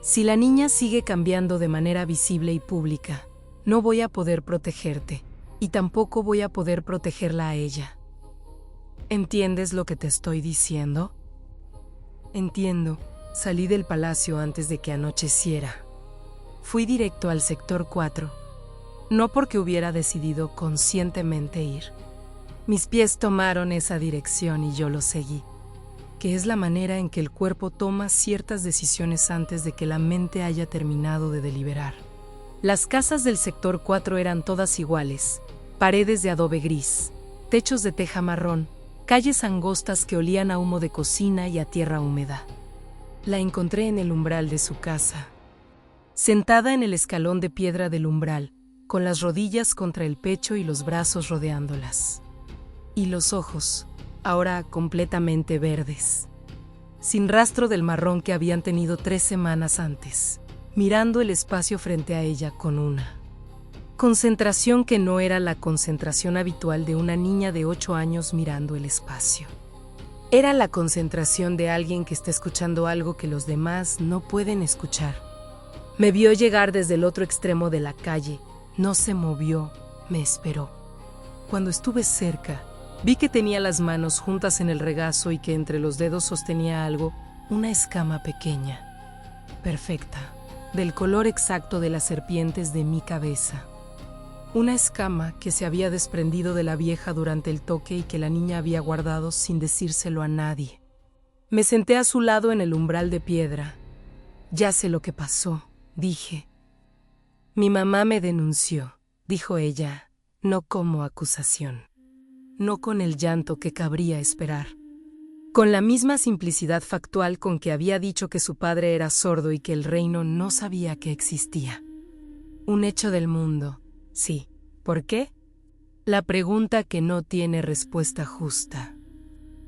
si la niña sigue cambiando de manera visible y pública, no voy a poder protegerte, y tampoco voy a poder protegerla a ella. ¿Entiendes lo que te estoy diciendo? Entiendo. Salí del palacio antes de que anocheciera. Fui directo al sector 4, no porque hubiera decidido conscientemente ir. Mis pies tomaron esa dirección y yo lo seguí, que es la manera en que el cuerpo toma ciertas decisiones antes de que la mente haya terminado de deliberar. Las casas del sector 4 eran todas iguales, paredes de adobe gris, techos de teja marrón, calles angostas que olían a humo de cocina y a tierra húmeda. La encontré en el umbral de su casa, sentada en el escalón de piedra del umbral, con las rodillas contra el pecho y los brazos rodeándolas. Y los ojos, ahora completamente verdes, sin rastro del marrón que habían tenido 3 semanas antes, mirando el espacio frente a ella con una concentración que no era la concentración habitual de una niña de 8 años mirando el espacio. Era la concentración de alguien que está escuchando algo que los demás no pueden escuchar. Me vio llegar desde el otro extremo de la calle, no se movió, me esperó. Cuando estuve cerca, vi que tenía las manos juntas en el regazo y que entre los dedos sostenía algo, una escama pequeña, perfecta, del color exacto de las serpientes de mi cabeza. Una escama que se había desprendido de la vieja durante el toque y que la niña había guardado sin decírselo a nadie. Me senté a su lado en el umbral de piedra. Ya sé lo que pasó, dije. Mi mamá me denunció, dijo ella, no como acusación. No con el llanto que cabría esperar. Con la misma simplicidad factual con que había dicho que su padre era sordo y que el reino no sabía que existía. Un hecho del mundo, sí. ¿Por qué? La pregunta que no tiene respuesta justa.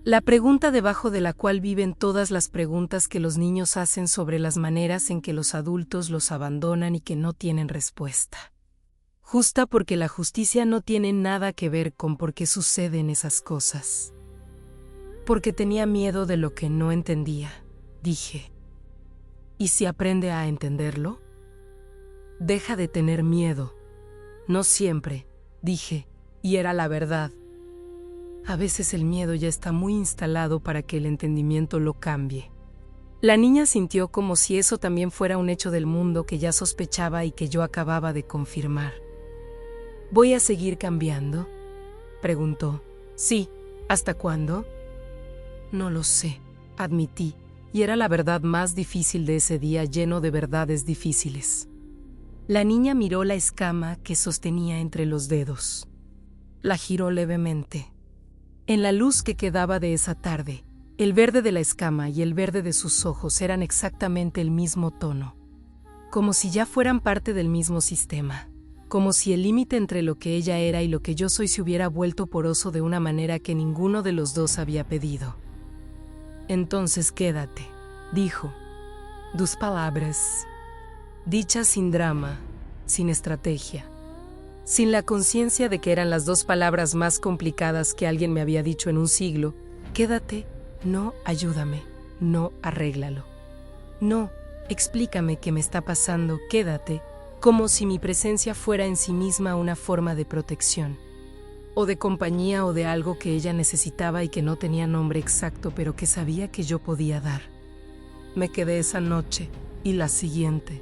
La pregunta debajo de la cual viven todas las preguntas que los niños hacen sobre las maneras en que los adultos los abandonan y que no tienen respuesta. Justa porque la justicia no tiene nada que ver con por qué suceden esas cosas. Porque tenía miedo de lo que no entendía, dije. ¿Y si aprende a entenderlo? Deja de tener miedo. No siempre, dije, y era la verdad. A veces el miedo ya está muy instalado para que el entendimiento lo cambie. La niña sintió como si eso también fuera un hecho del mundo que ya sospechaba y que yo acababa de confirmar. ¿Voy a seguir cambiando?, preguntó. Sí, ¿hasta cuándo? No lo sé, admití, y era la verdad más difícil de ese día lleno de verdades difíciles. La niña miró la escama que sostenía entre los dedos. La giró levemente. En la luz que quedaba de esa tarde, el verde de la escama y el verde de sus ojos eran exactamente el mismo tono, como si ya fueran parte del mismo sistema, como si el límite entre lo que ella era y lo que yo soy se hubiera vuelto poroso de una manera que ninguno de los dos había pedido. Entonces quédate, dijo. Tus palabras, dichas sin drama, sin estrategia. Sin la conciencia de que eran las dos palabras más complicadas que alguien me había dicho en un siglo, quédate, no ayúdame, no arréglalo. No, explícame qué me está pasando, quédate, como si mi presencia fuera en sí misma una forma de protección, o de compañía o de algo que ella necesitaba y que no tenía nombre exacto, pero que sabía que yo podía dar. Me quedé esa noche y la siguiente.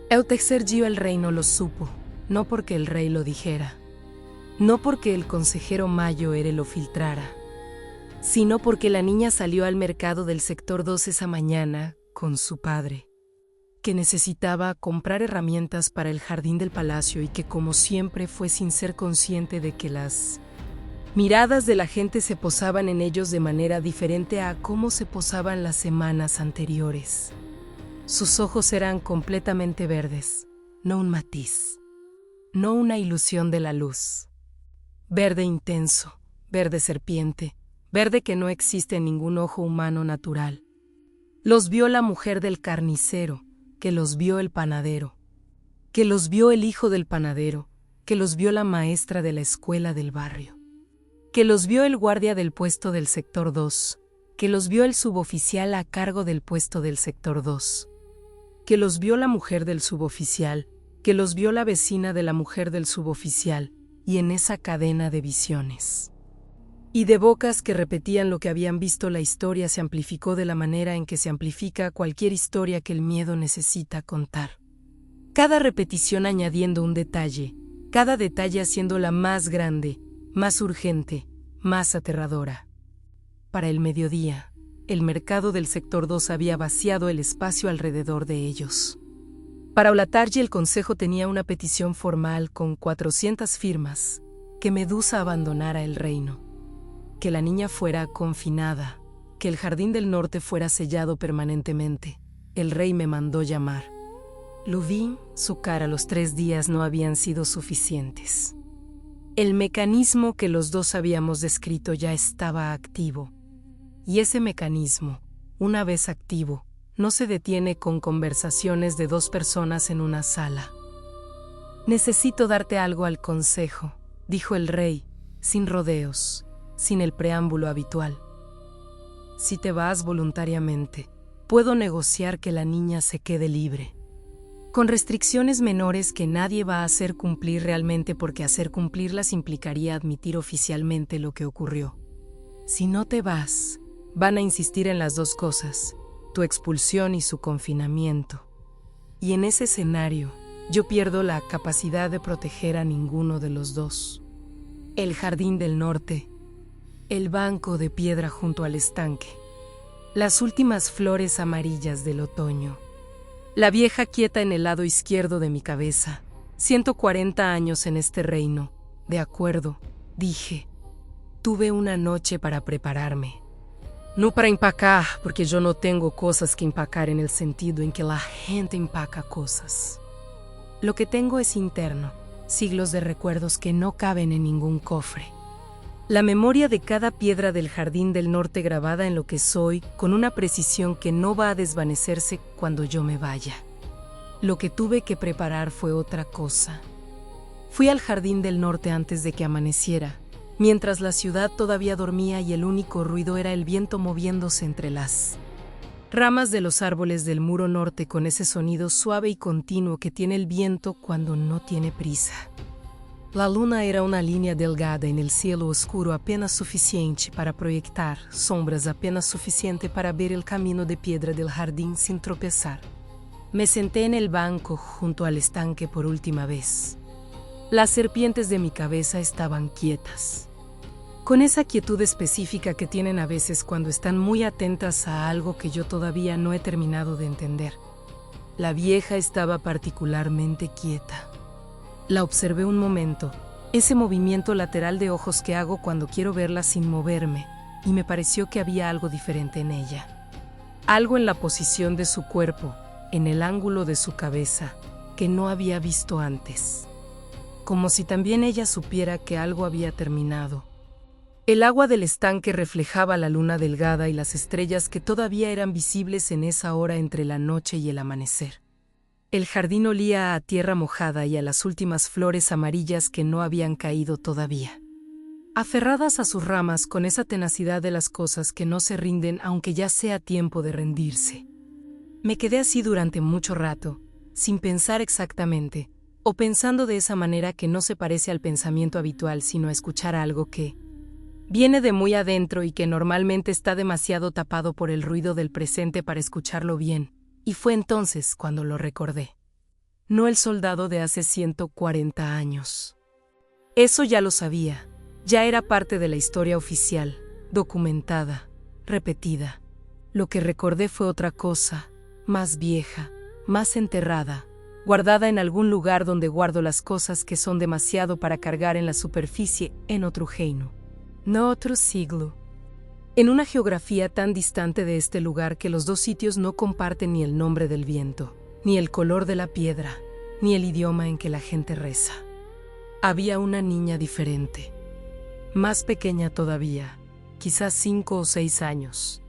El tercer día el rey no lo supo. No porque el rey lo dijera, no porque el consejero Mayo lo filtrara, sino porque la niña salió al mercado del sector 2 esa mañana con su padre, que necesitaba comprar herramientas para el jardín del palacio y que como siempre fue sin ser consciente de que las miradas de la gente se posaban en ellos de manera diferente a cómo se posaban las semanas anteriores. Sus ojos eran completamente verdes, no un matiz. No una ilusión de la luz. Verde intenso, verde serpiente, verde que no existe en ningún ojo humano natural. Los vio la mujer del carnicero, que los vio el panadero, que los vio el hijo del panadero, que los vio la maestra de la escuela del barrio, que los vio el guardia del puesto del sector 2, que los vio el suboficial a cargo del puesto del sector 2, que los vio la mujer del suboficial, que los vio la vecina de la mujer del suboficial, y en esa cadena de visiones. Y de bocas que repetían lo que habían visto, la historia se amplificó de la manera en que se amplifica cualquier historia que el miedo necesita contar. Cada repetición añadiendo un detalle, cada detalle haciéndola más grande, más urgente, más aterradora. Para el mediodía, el mercado del sector 2 había vaciado el espacio alrededor de ellos. Para Olatarji el consejo tenía una petición formal con 400 firmas, que Medusa abandonara el reino, que la niña fuera confinada, que el jardín del norte fuera sellado permanentemente. El rey me mandó llamar. Lo vi, su cara los 3 días no habían sido suficientes. El mecanismo que los dos habíamos descrito ya estaba activo, y ese mecanismo, una vez activo, no se detiene con conversaciones de 2 personas en una sala. Necesito darte algo al consejo, dijo el rey, sin rodeos, sin el preámbulo habitual. Si te vas voluntariamente, puedo negociar que la niña se quede libre, con restricciones menores que nadie va a hacer cumplir realmente, porque hacer cumplirlas implicaría admitir oficialmente lo que ocurrió. Si no te vas, van a insistir en las 2 cosas, tu expulsión y su confinamiento. Y en ese escenario, yo pierdo la capacidad de proteger a ninguno de los 2. El jardín del norte, el banco de piedra junto al estanque, las últimas flores amarillas del otoño, la vieja quieta en el lado izquierdo de mi cabeza. 140 años en este reino. De acuerdo, dije. Tuve una noche para prepararme. No para empacar, porque yo no tengo cosas que empacar en el sentido en que la gente empaca cosas. Lo que tengo es interno, siglos de recuerdos que no caben en ningún cofre. La memoria de cada piedra del jardín del norte grabada en lo que soy, con una precisión que no va a desvanecerse cuando yo me vaya. Lo que tuve que preparar fue otra cosa. Fui al jardín del norte antes de que amaneciera, mientras la ciudad todavía dormía y el único ruido era el viento moviéndose entre las ramas de los árboles del muro norte, con ese sonido suave y continuo que tiene el viento cuando no tiene prisa. La luna era una línea delgada en el cielo oscuro, apenas suficiente para proyectar sombras, apenas suficiente para ver el camino de piedra del jardín sin tropezar. Me senté en el banco junto al estanque por última vez. Las serpientes de mi cabeza estaban quietas, con esa quietud específica que tienen a veces cuando están muy atentas a algo que yo todavía no he terminado de entender. La vieja estaba particularmente quieta. La observé un momento, ese movimiento lateral de ojos que hago cuando quiero verla sin moverme, y me pareció que había algo diferente en ella. Algo en la posición de su cuerpo, en el ángulo de su cabeza, que no había visto antes. Como si también ella supiera que algo había terminado. El agua del estanque reflejaba la luna delgada y las estrellas que todavía eran visibles en esa hora entre la noche y el amanecer. El jardín olía a tierra mojada y a las últimas flores amarillas que no habían caído todavía. Aferradas a sus ramas con esa tenacidad de las cosas que no se rinden aunque ya sea tiempo de rendirse. Me quedé así durante mucho rato, sin pensar exactamente, o pensando de esa manera que no se parece al pensamiento habitual, sino a escuchar algo que viene de muy adentro y que normalmente está demasiado tapado por el ruido del presente para escucharlo bien. Y fue entonces cuando lo recordé. No el soldado de hace 140 años. Eso ya lo sabía, ya era parte de la historia oficial, documentada, repetida. Lo que recordé fue otra cosa, más vieja, más enterrada, guardada en algún lugar donde guardo las cosas que son demasiado para cargar en la superficie, en otro reino. No otro siglo. En una geografía tan distante de este lugar que los dos sitios no comparten ni el nombre del viento, ni el color de la piedra, ni el idioma en que la gente reza. Había una niña diferente, más pequeña todavía, quizás 5 o 6 años,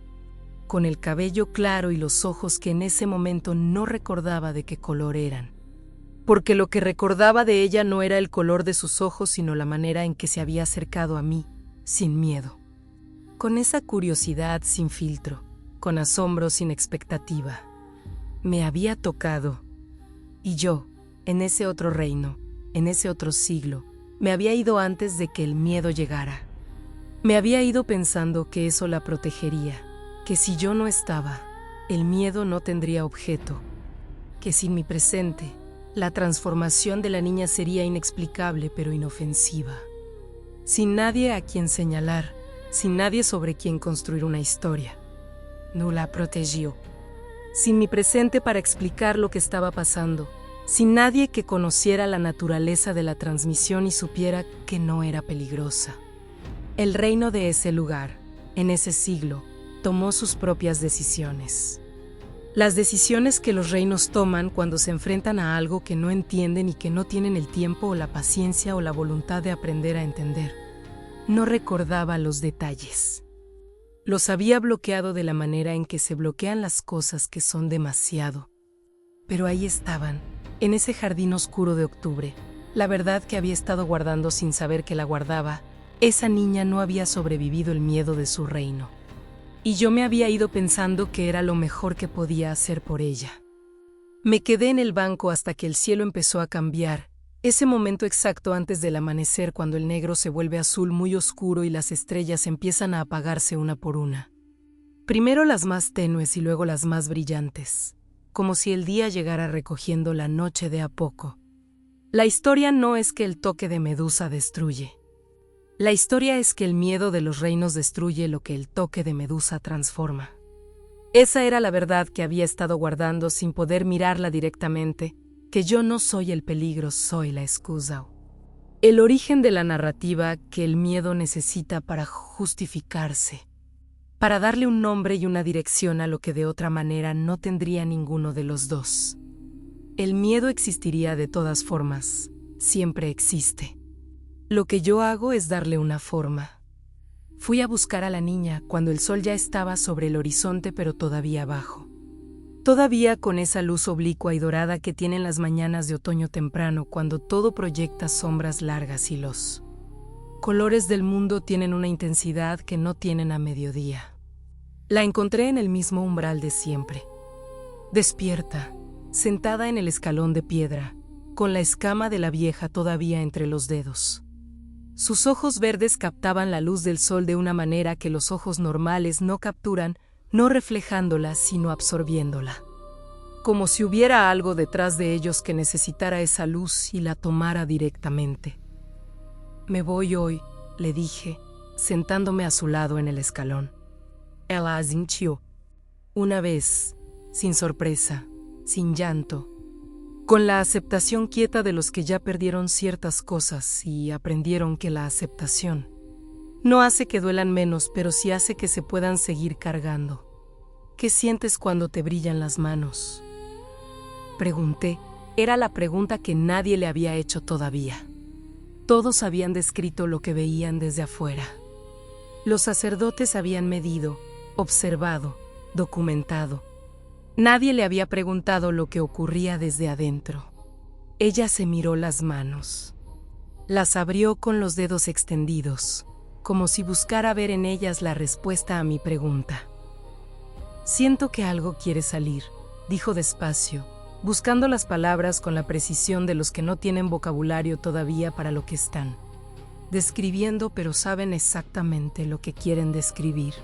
con el cabello claro y los ojos que en ese momento no recordaba de qué color eran, porque lo que recordaba de ella no era el color de sus ojos, sino la manera en que se había acercado a mí, sin miedo. Con esa curiosidad sin filtro, con asombro sin expectativa. Me había tocado. Y yo, en ese otro reino, en ese otro siglo, me había ido antes de que el miedo llegara. Me había ido pensando que eso la protegería, que si yo no estaba, el miedo no tendría objeto, que sin mi presente, la transformación de la niña sería inexplicable pero inofensiva. Sin nadie a quien señalar, sin nadie sobre quien construir una historia. No la protegió. Sin mi presente para explicar lo que estaba pasando, sin nadie que conociera la naturaleza de la transmisión y supiera que no era peligrosa. El reino de ese lugar, en ese siglo, tomó sus propias decisiones. Las decisiones que los reinos toman cuando se enfrentan a algo que no entienden y que no tienen el tiempo o la paciencia o la voluntad de aprender a entender. No recordaba los detalles. Los había bloqueado de la manera en que se bloquean las cosas que son demasiado. Pero ahí estaban, en ese jardín oscuro de octubre, la verdad que había estado guardando sin saber que la guardaba. Esa niña no había sobrevivido el miedo de su reino. Y yo me había ido pensando que era lo mejor que podía hacer por ella. Me quedé en el banco hasta que el cielo empezó a cambiar. Ese momento exacto antes del amanecer, cuando el negro se vuelve azul muy oscuro y las estrellas empiezan a apagarse una por una. Primero las más tenues y luego las más brillantes, como si el día llegara recogiendo la noche de a poco. La historia no es que el toque de Medusa destruye. La historia es que el miedo de los reinos destruye lo que el toque de Medusa transforma. Esa era la verdad que había estado guardando sin poder mirarla directamente, que yo no soy el peligro, soy la excusa. El origen de la narrativa que el miedo necesita para justificarse, para darle un nombre y una dirección a lo que de otra manera no tendría ninguno de los dos. El miedo existiría de todas formas, siempre existe. Lo que yo hago es darle una forma. Fui a buscar a la niña cuando el sol ya estaba sobre el horizonte, pero todavía abajo. Todavía con esa luz oblicua y dorada que tienen las mañanas de otoño temprano, cuando todo proyecta sombras largas y los colores del mundo tienen una intensidad que no tienen a mediodía. La encontré en el mismo umbral de siempre. Despierta, sentada en el escalón de piedra, con la escama de la vieja todavía entre los dedos. Sus ojos verdes captaban la luz del sol de una manera que los ojos normales no capturan, no reflejándola, sino absorbiéndola. Como si hubiera algo detrás de ellos que necesitara esa luz y la tomara directamente. «Me voy hoy», le dije, sentándome a su lado en el escalón. Ella asintió. Una vez, sin sorpresa, sin llanto, con la aceptación quieta de los que ya perdieron ciertas cosas y aprendieron que la aceptación no hace que duelan menos, pero sí hace que se puedan seguir cargando. ¿Qué sientes cuando te brillan las manos?, pregunté. Era la pregunta que nadie le había hecho todavía. Todos habían descrito lo que veían desde afuera. Los sacerdotes habían medido, observado, documentado. Nadie le había preguntado lo que ocurría desde adentro. Ella se miró las manos. Las abrió con los dedos extendidos, como si buscara ver en ellas la respuesta a mi pregunta. «Siento que algo quiere salir», dijo despacio, buscando las palabras con la precisión de los que no tienen vocabulario todavía para lo que están describiendo, pero saben exactamente lo que quieren describir.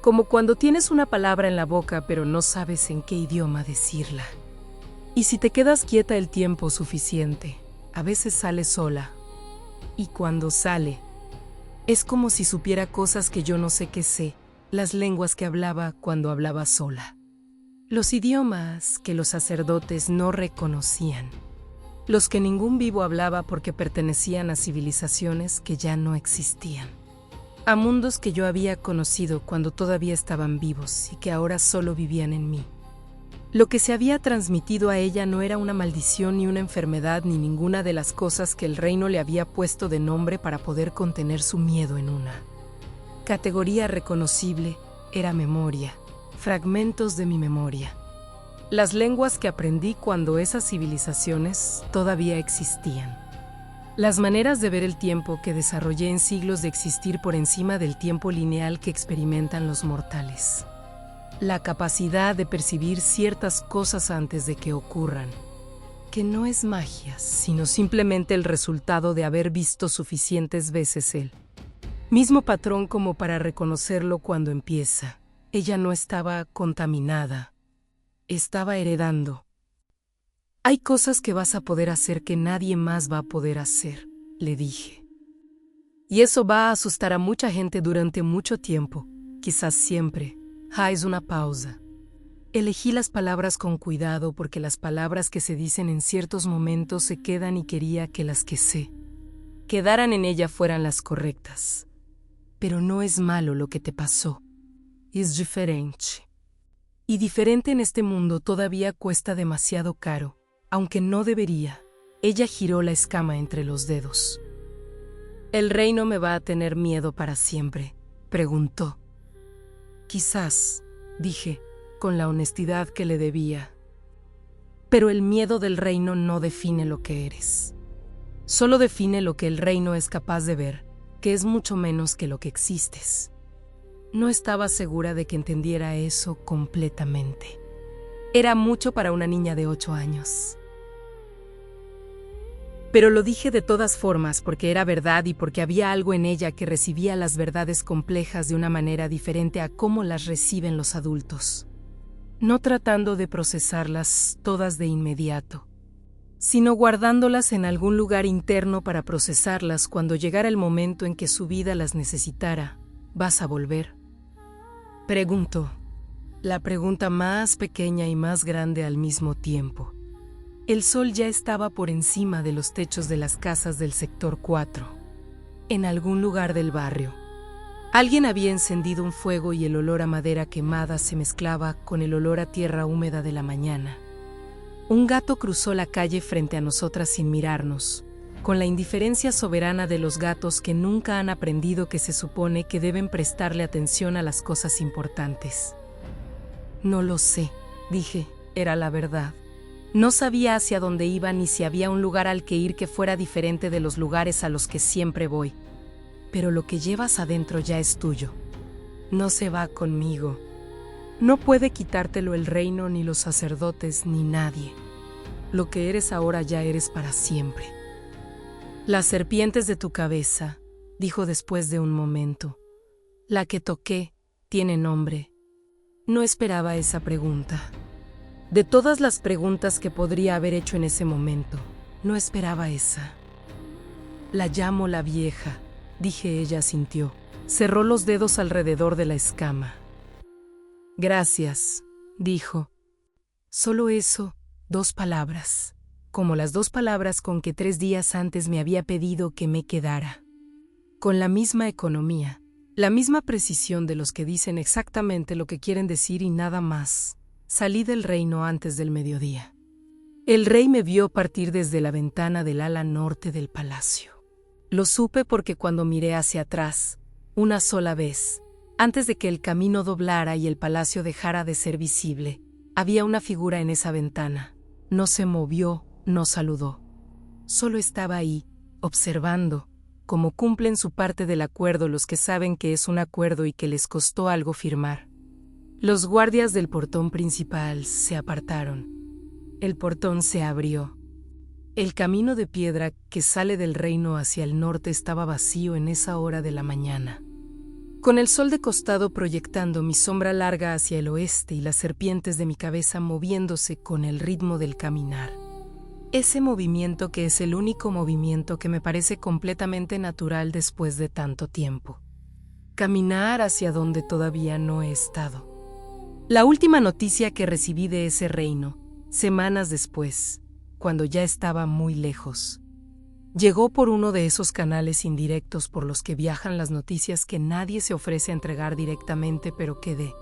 Como cuando tienes una palabra en la boca pero no sabes en qué idioma decirla. Y si te quedas quieta el tiempo suficiente, a veces sale sola. Y cuando sale, es como si supiera cosas que yo no sé que sé, las lenguas que hablaba cuando hablaba sola. Los idiomas que los sacerdotes no reconocían. Los que ningún vivo hablaba porque pertenecían a civilizaciones que ya no existían. A mundos que yo había conocido cuando todavía estaban vivos y que ahora solo vivían en mí. Lo que se había transmitido a ella no era una maldición ni una enfermedad ni ninguna de las cosas que el reino le había puesto de nombre para poder contener su miedo en una categoría reconocible. Era memoria, fragmentos de mi memoria. Las lenguas que aprendí cuando esas civilizaciones todavía existían. Las maneras de ver el tiempo que desarrollé en siglos de existir por encima del tiempo lineal que experimentan los mortales. La capacidad de percibir ciertas cosas antes de que ocurran, que no es magia, sino simplemente el resultado de haber visto suficientes veces el mismo patrón como para reconocerlo cuando empieza. Ella no estaba contaminada, estaba heredando. «Hay cosas que vas a poder hacer que nadie más va a poder hacer», le dije. «Y eso va a asustar a mucha gente durante mucho tiempo, quizás siempre». Es una pausa. Elegí las palabras con cuidado porque las palabras que se dicen en ciertos momentos se quedan y quería que las que se quedaran en ella fueran las correctas. Pero no es malo lo que te pasó. Es diferente. Y diferente en este mundo todavía cuesta demasiado caro, aunque no debería. Ella giró la escama entre los dedos. «¿El reino me va a tener miedo para siempre?», preguntó. «Quizás», dije, con la honestidad que le debía. «Pero el miedo del reino no define lo que eres. Solo define lo que el reino es capaz de ver, que es mucho menos que lo que existes». No estaba segura de que entendiera eso completamente. Era mucho para una niña de 8 años. Pero lo dije de todas formas porque era verdad y porque había algo en ella que recibía las verdades complejas de una manera diferente a cómo las reciben los adultos. No tratando de procesarlas todas de inmediato, sino guardándolas en algún lugar interno para procesarlas cuando llegara el momento en que su vida las necesitara. «¿Vas a volver?», preguntó. La pregunta más pequeña y más grande al mismo tiempo. El sol ya estaba por encima de los techos de las casas del sector 4. En algún lugar del barrio, alguien había encendido un fuego y el olor a madera quemada se mezclaba con el olor a tierra húmeda de la mañana. Un gato cruzó la calle frente a nosotras sin mirarnos, con la indiferencia soberana de los gatos que nunca han aprendido que se supone que deben prestarle atención a las cosas importantes. No lo sé, dije, era la verdad. No sabía hacia dónde iba ni si había un lugar al que ir que fuera diferente de los lugares a los que siempre voy. Pero lo que llevas adentro ya es tuyo. No se va conmigo. No puede quitártelo el reino, ni los sacerdotes, ni nadie. Lo que eres ahora ya eres para siempre. Las serpientes de tu cabeza, dijo después de un momento. La que toqué tiene nombre. No esperaba esa pregunta. De todas las preguntas que podría haber hecho en ese momento, no esperaba esa. La llamo la vieja, dije. Ella asintió. Cerró los dedos alrededor de la escama. Gracias, dijo. Solo eso, 2 palabras, como las 2 palabras con que 3 días antes me había pedido que me quedara. Con la misma economía, la misma precisión de los que dicen exactamente lo que quieren decir y nada más. Salí del reino antes del mediodía. El rey me vio partir desde la ventana del ala norte del palacio. Lo supe porque cuando miré hacia atrás, una sola vez, antes de que el camino doblara y el palacio dejara de ser visible, había una figura en esa ventana. No se movió, no saludó. Solo estaba ahí, observando, como cumplen su parte del acuerdo los que saben que es un acuerdo y que les costó algo firmar. Los guardias del portón principal se apartaron. El portón se abrió. El camino de piedra que sale del reino hacia el norte estaba vacío en esa hora de la mañana. Con el sol de costado proyectando mi sombra larga hacia el oeste y las serpientes de mi cabeza moviéndose con el ritmo del caminar. Ese movimiento que es el único movimiento que me parece completamente natural después de tanto tiempo. Caminar hacia donde todavía no he estado. La última noticia que recibí de ese reino, semanas después, cuando ya estaba muy lejos, llegó por uno de esos canales indirectos por los que viajan las noticias que nadie se ofrece a entregar directamente, pero que de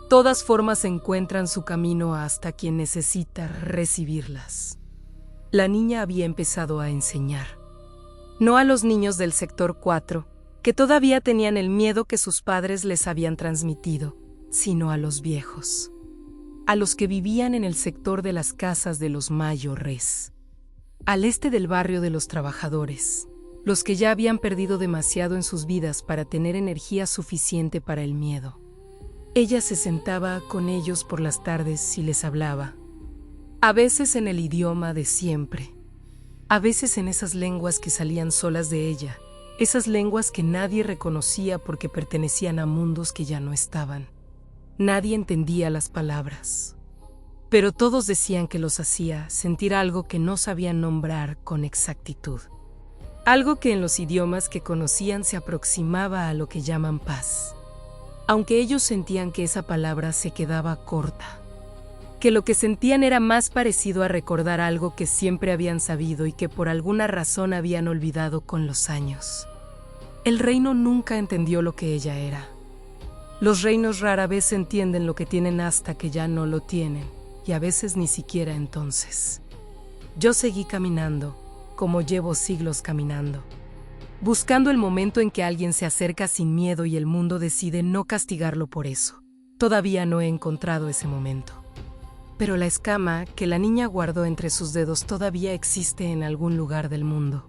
todas formas encuentran su camino hasta quien necesita recibirlas. La niña había empezado a enseñar. No a los niños del sector 4, que todavía tenían el miedo que sus padres les habían transmitido, sino a los viejos, a los que vivían en el sector de las casas de los mayores, al este del barrio de los trabajadores, los que ya habían perdido demasiado en sus vidas para tener energía suficiente para el miedo. Ella se sentaba con ellos por las tardes y les hablaba, a veces en el idioma de siempre, a veces en esas lenguas que salían solas de ella, esas lenguas que nadie reconocía porque pertenecían a mundos que ya no estaban. Nadie entendía las palabras, pero todos decían que los hacía sentir algo que no sabían nombrar con exactitud. Algo que en los idiomas que conocían se aproximaba a lo que llaman paz, aunque ellos sentían que esa palabra se quedaba corta, que lo que sentían era más parecido a recordar algo que siempre habían sabido y que por alguna razón habían olvidado con los años. El reino nunca entendió lo que ella era. Los reinos rara vez entienden lo que tienen hasta que ya no lo tienen, y a veces ni siquiera entonces. Yo seguí caminando, como llevo siglos caminando, buscando el momento en que alguien se acerca sin miedo y el mundo decide no castigarlo por eso. Todavía no he encontrado ese momento. Pero la escama que la niña guardó entre sus dedos todavía existe en algún lugar del mundo.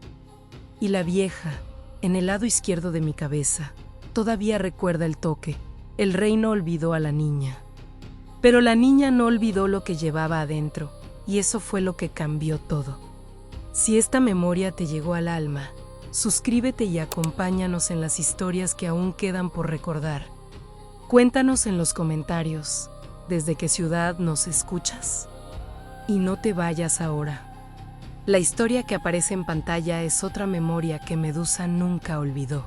Y la vieja, en el lado izquierdo de mi cabeza, todavía recuerda el toque. El rey no olvidó a la niña. Pero la niña no olvidó lo que llevaba adentro, y eso fue lo que cambió todo. Si esta memoria te llegó al alma, suscríbete y acompáñanos en las historias que aún quedan por recordar. Cuéntanos en los comentarios, ¿desde qué ciudad nos escuchas? Y no te vayas ahora. La historia que aparece en pantalla es otra memoria que Medusa nunca olvidó.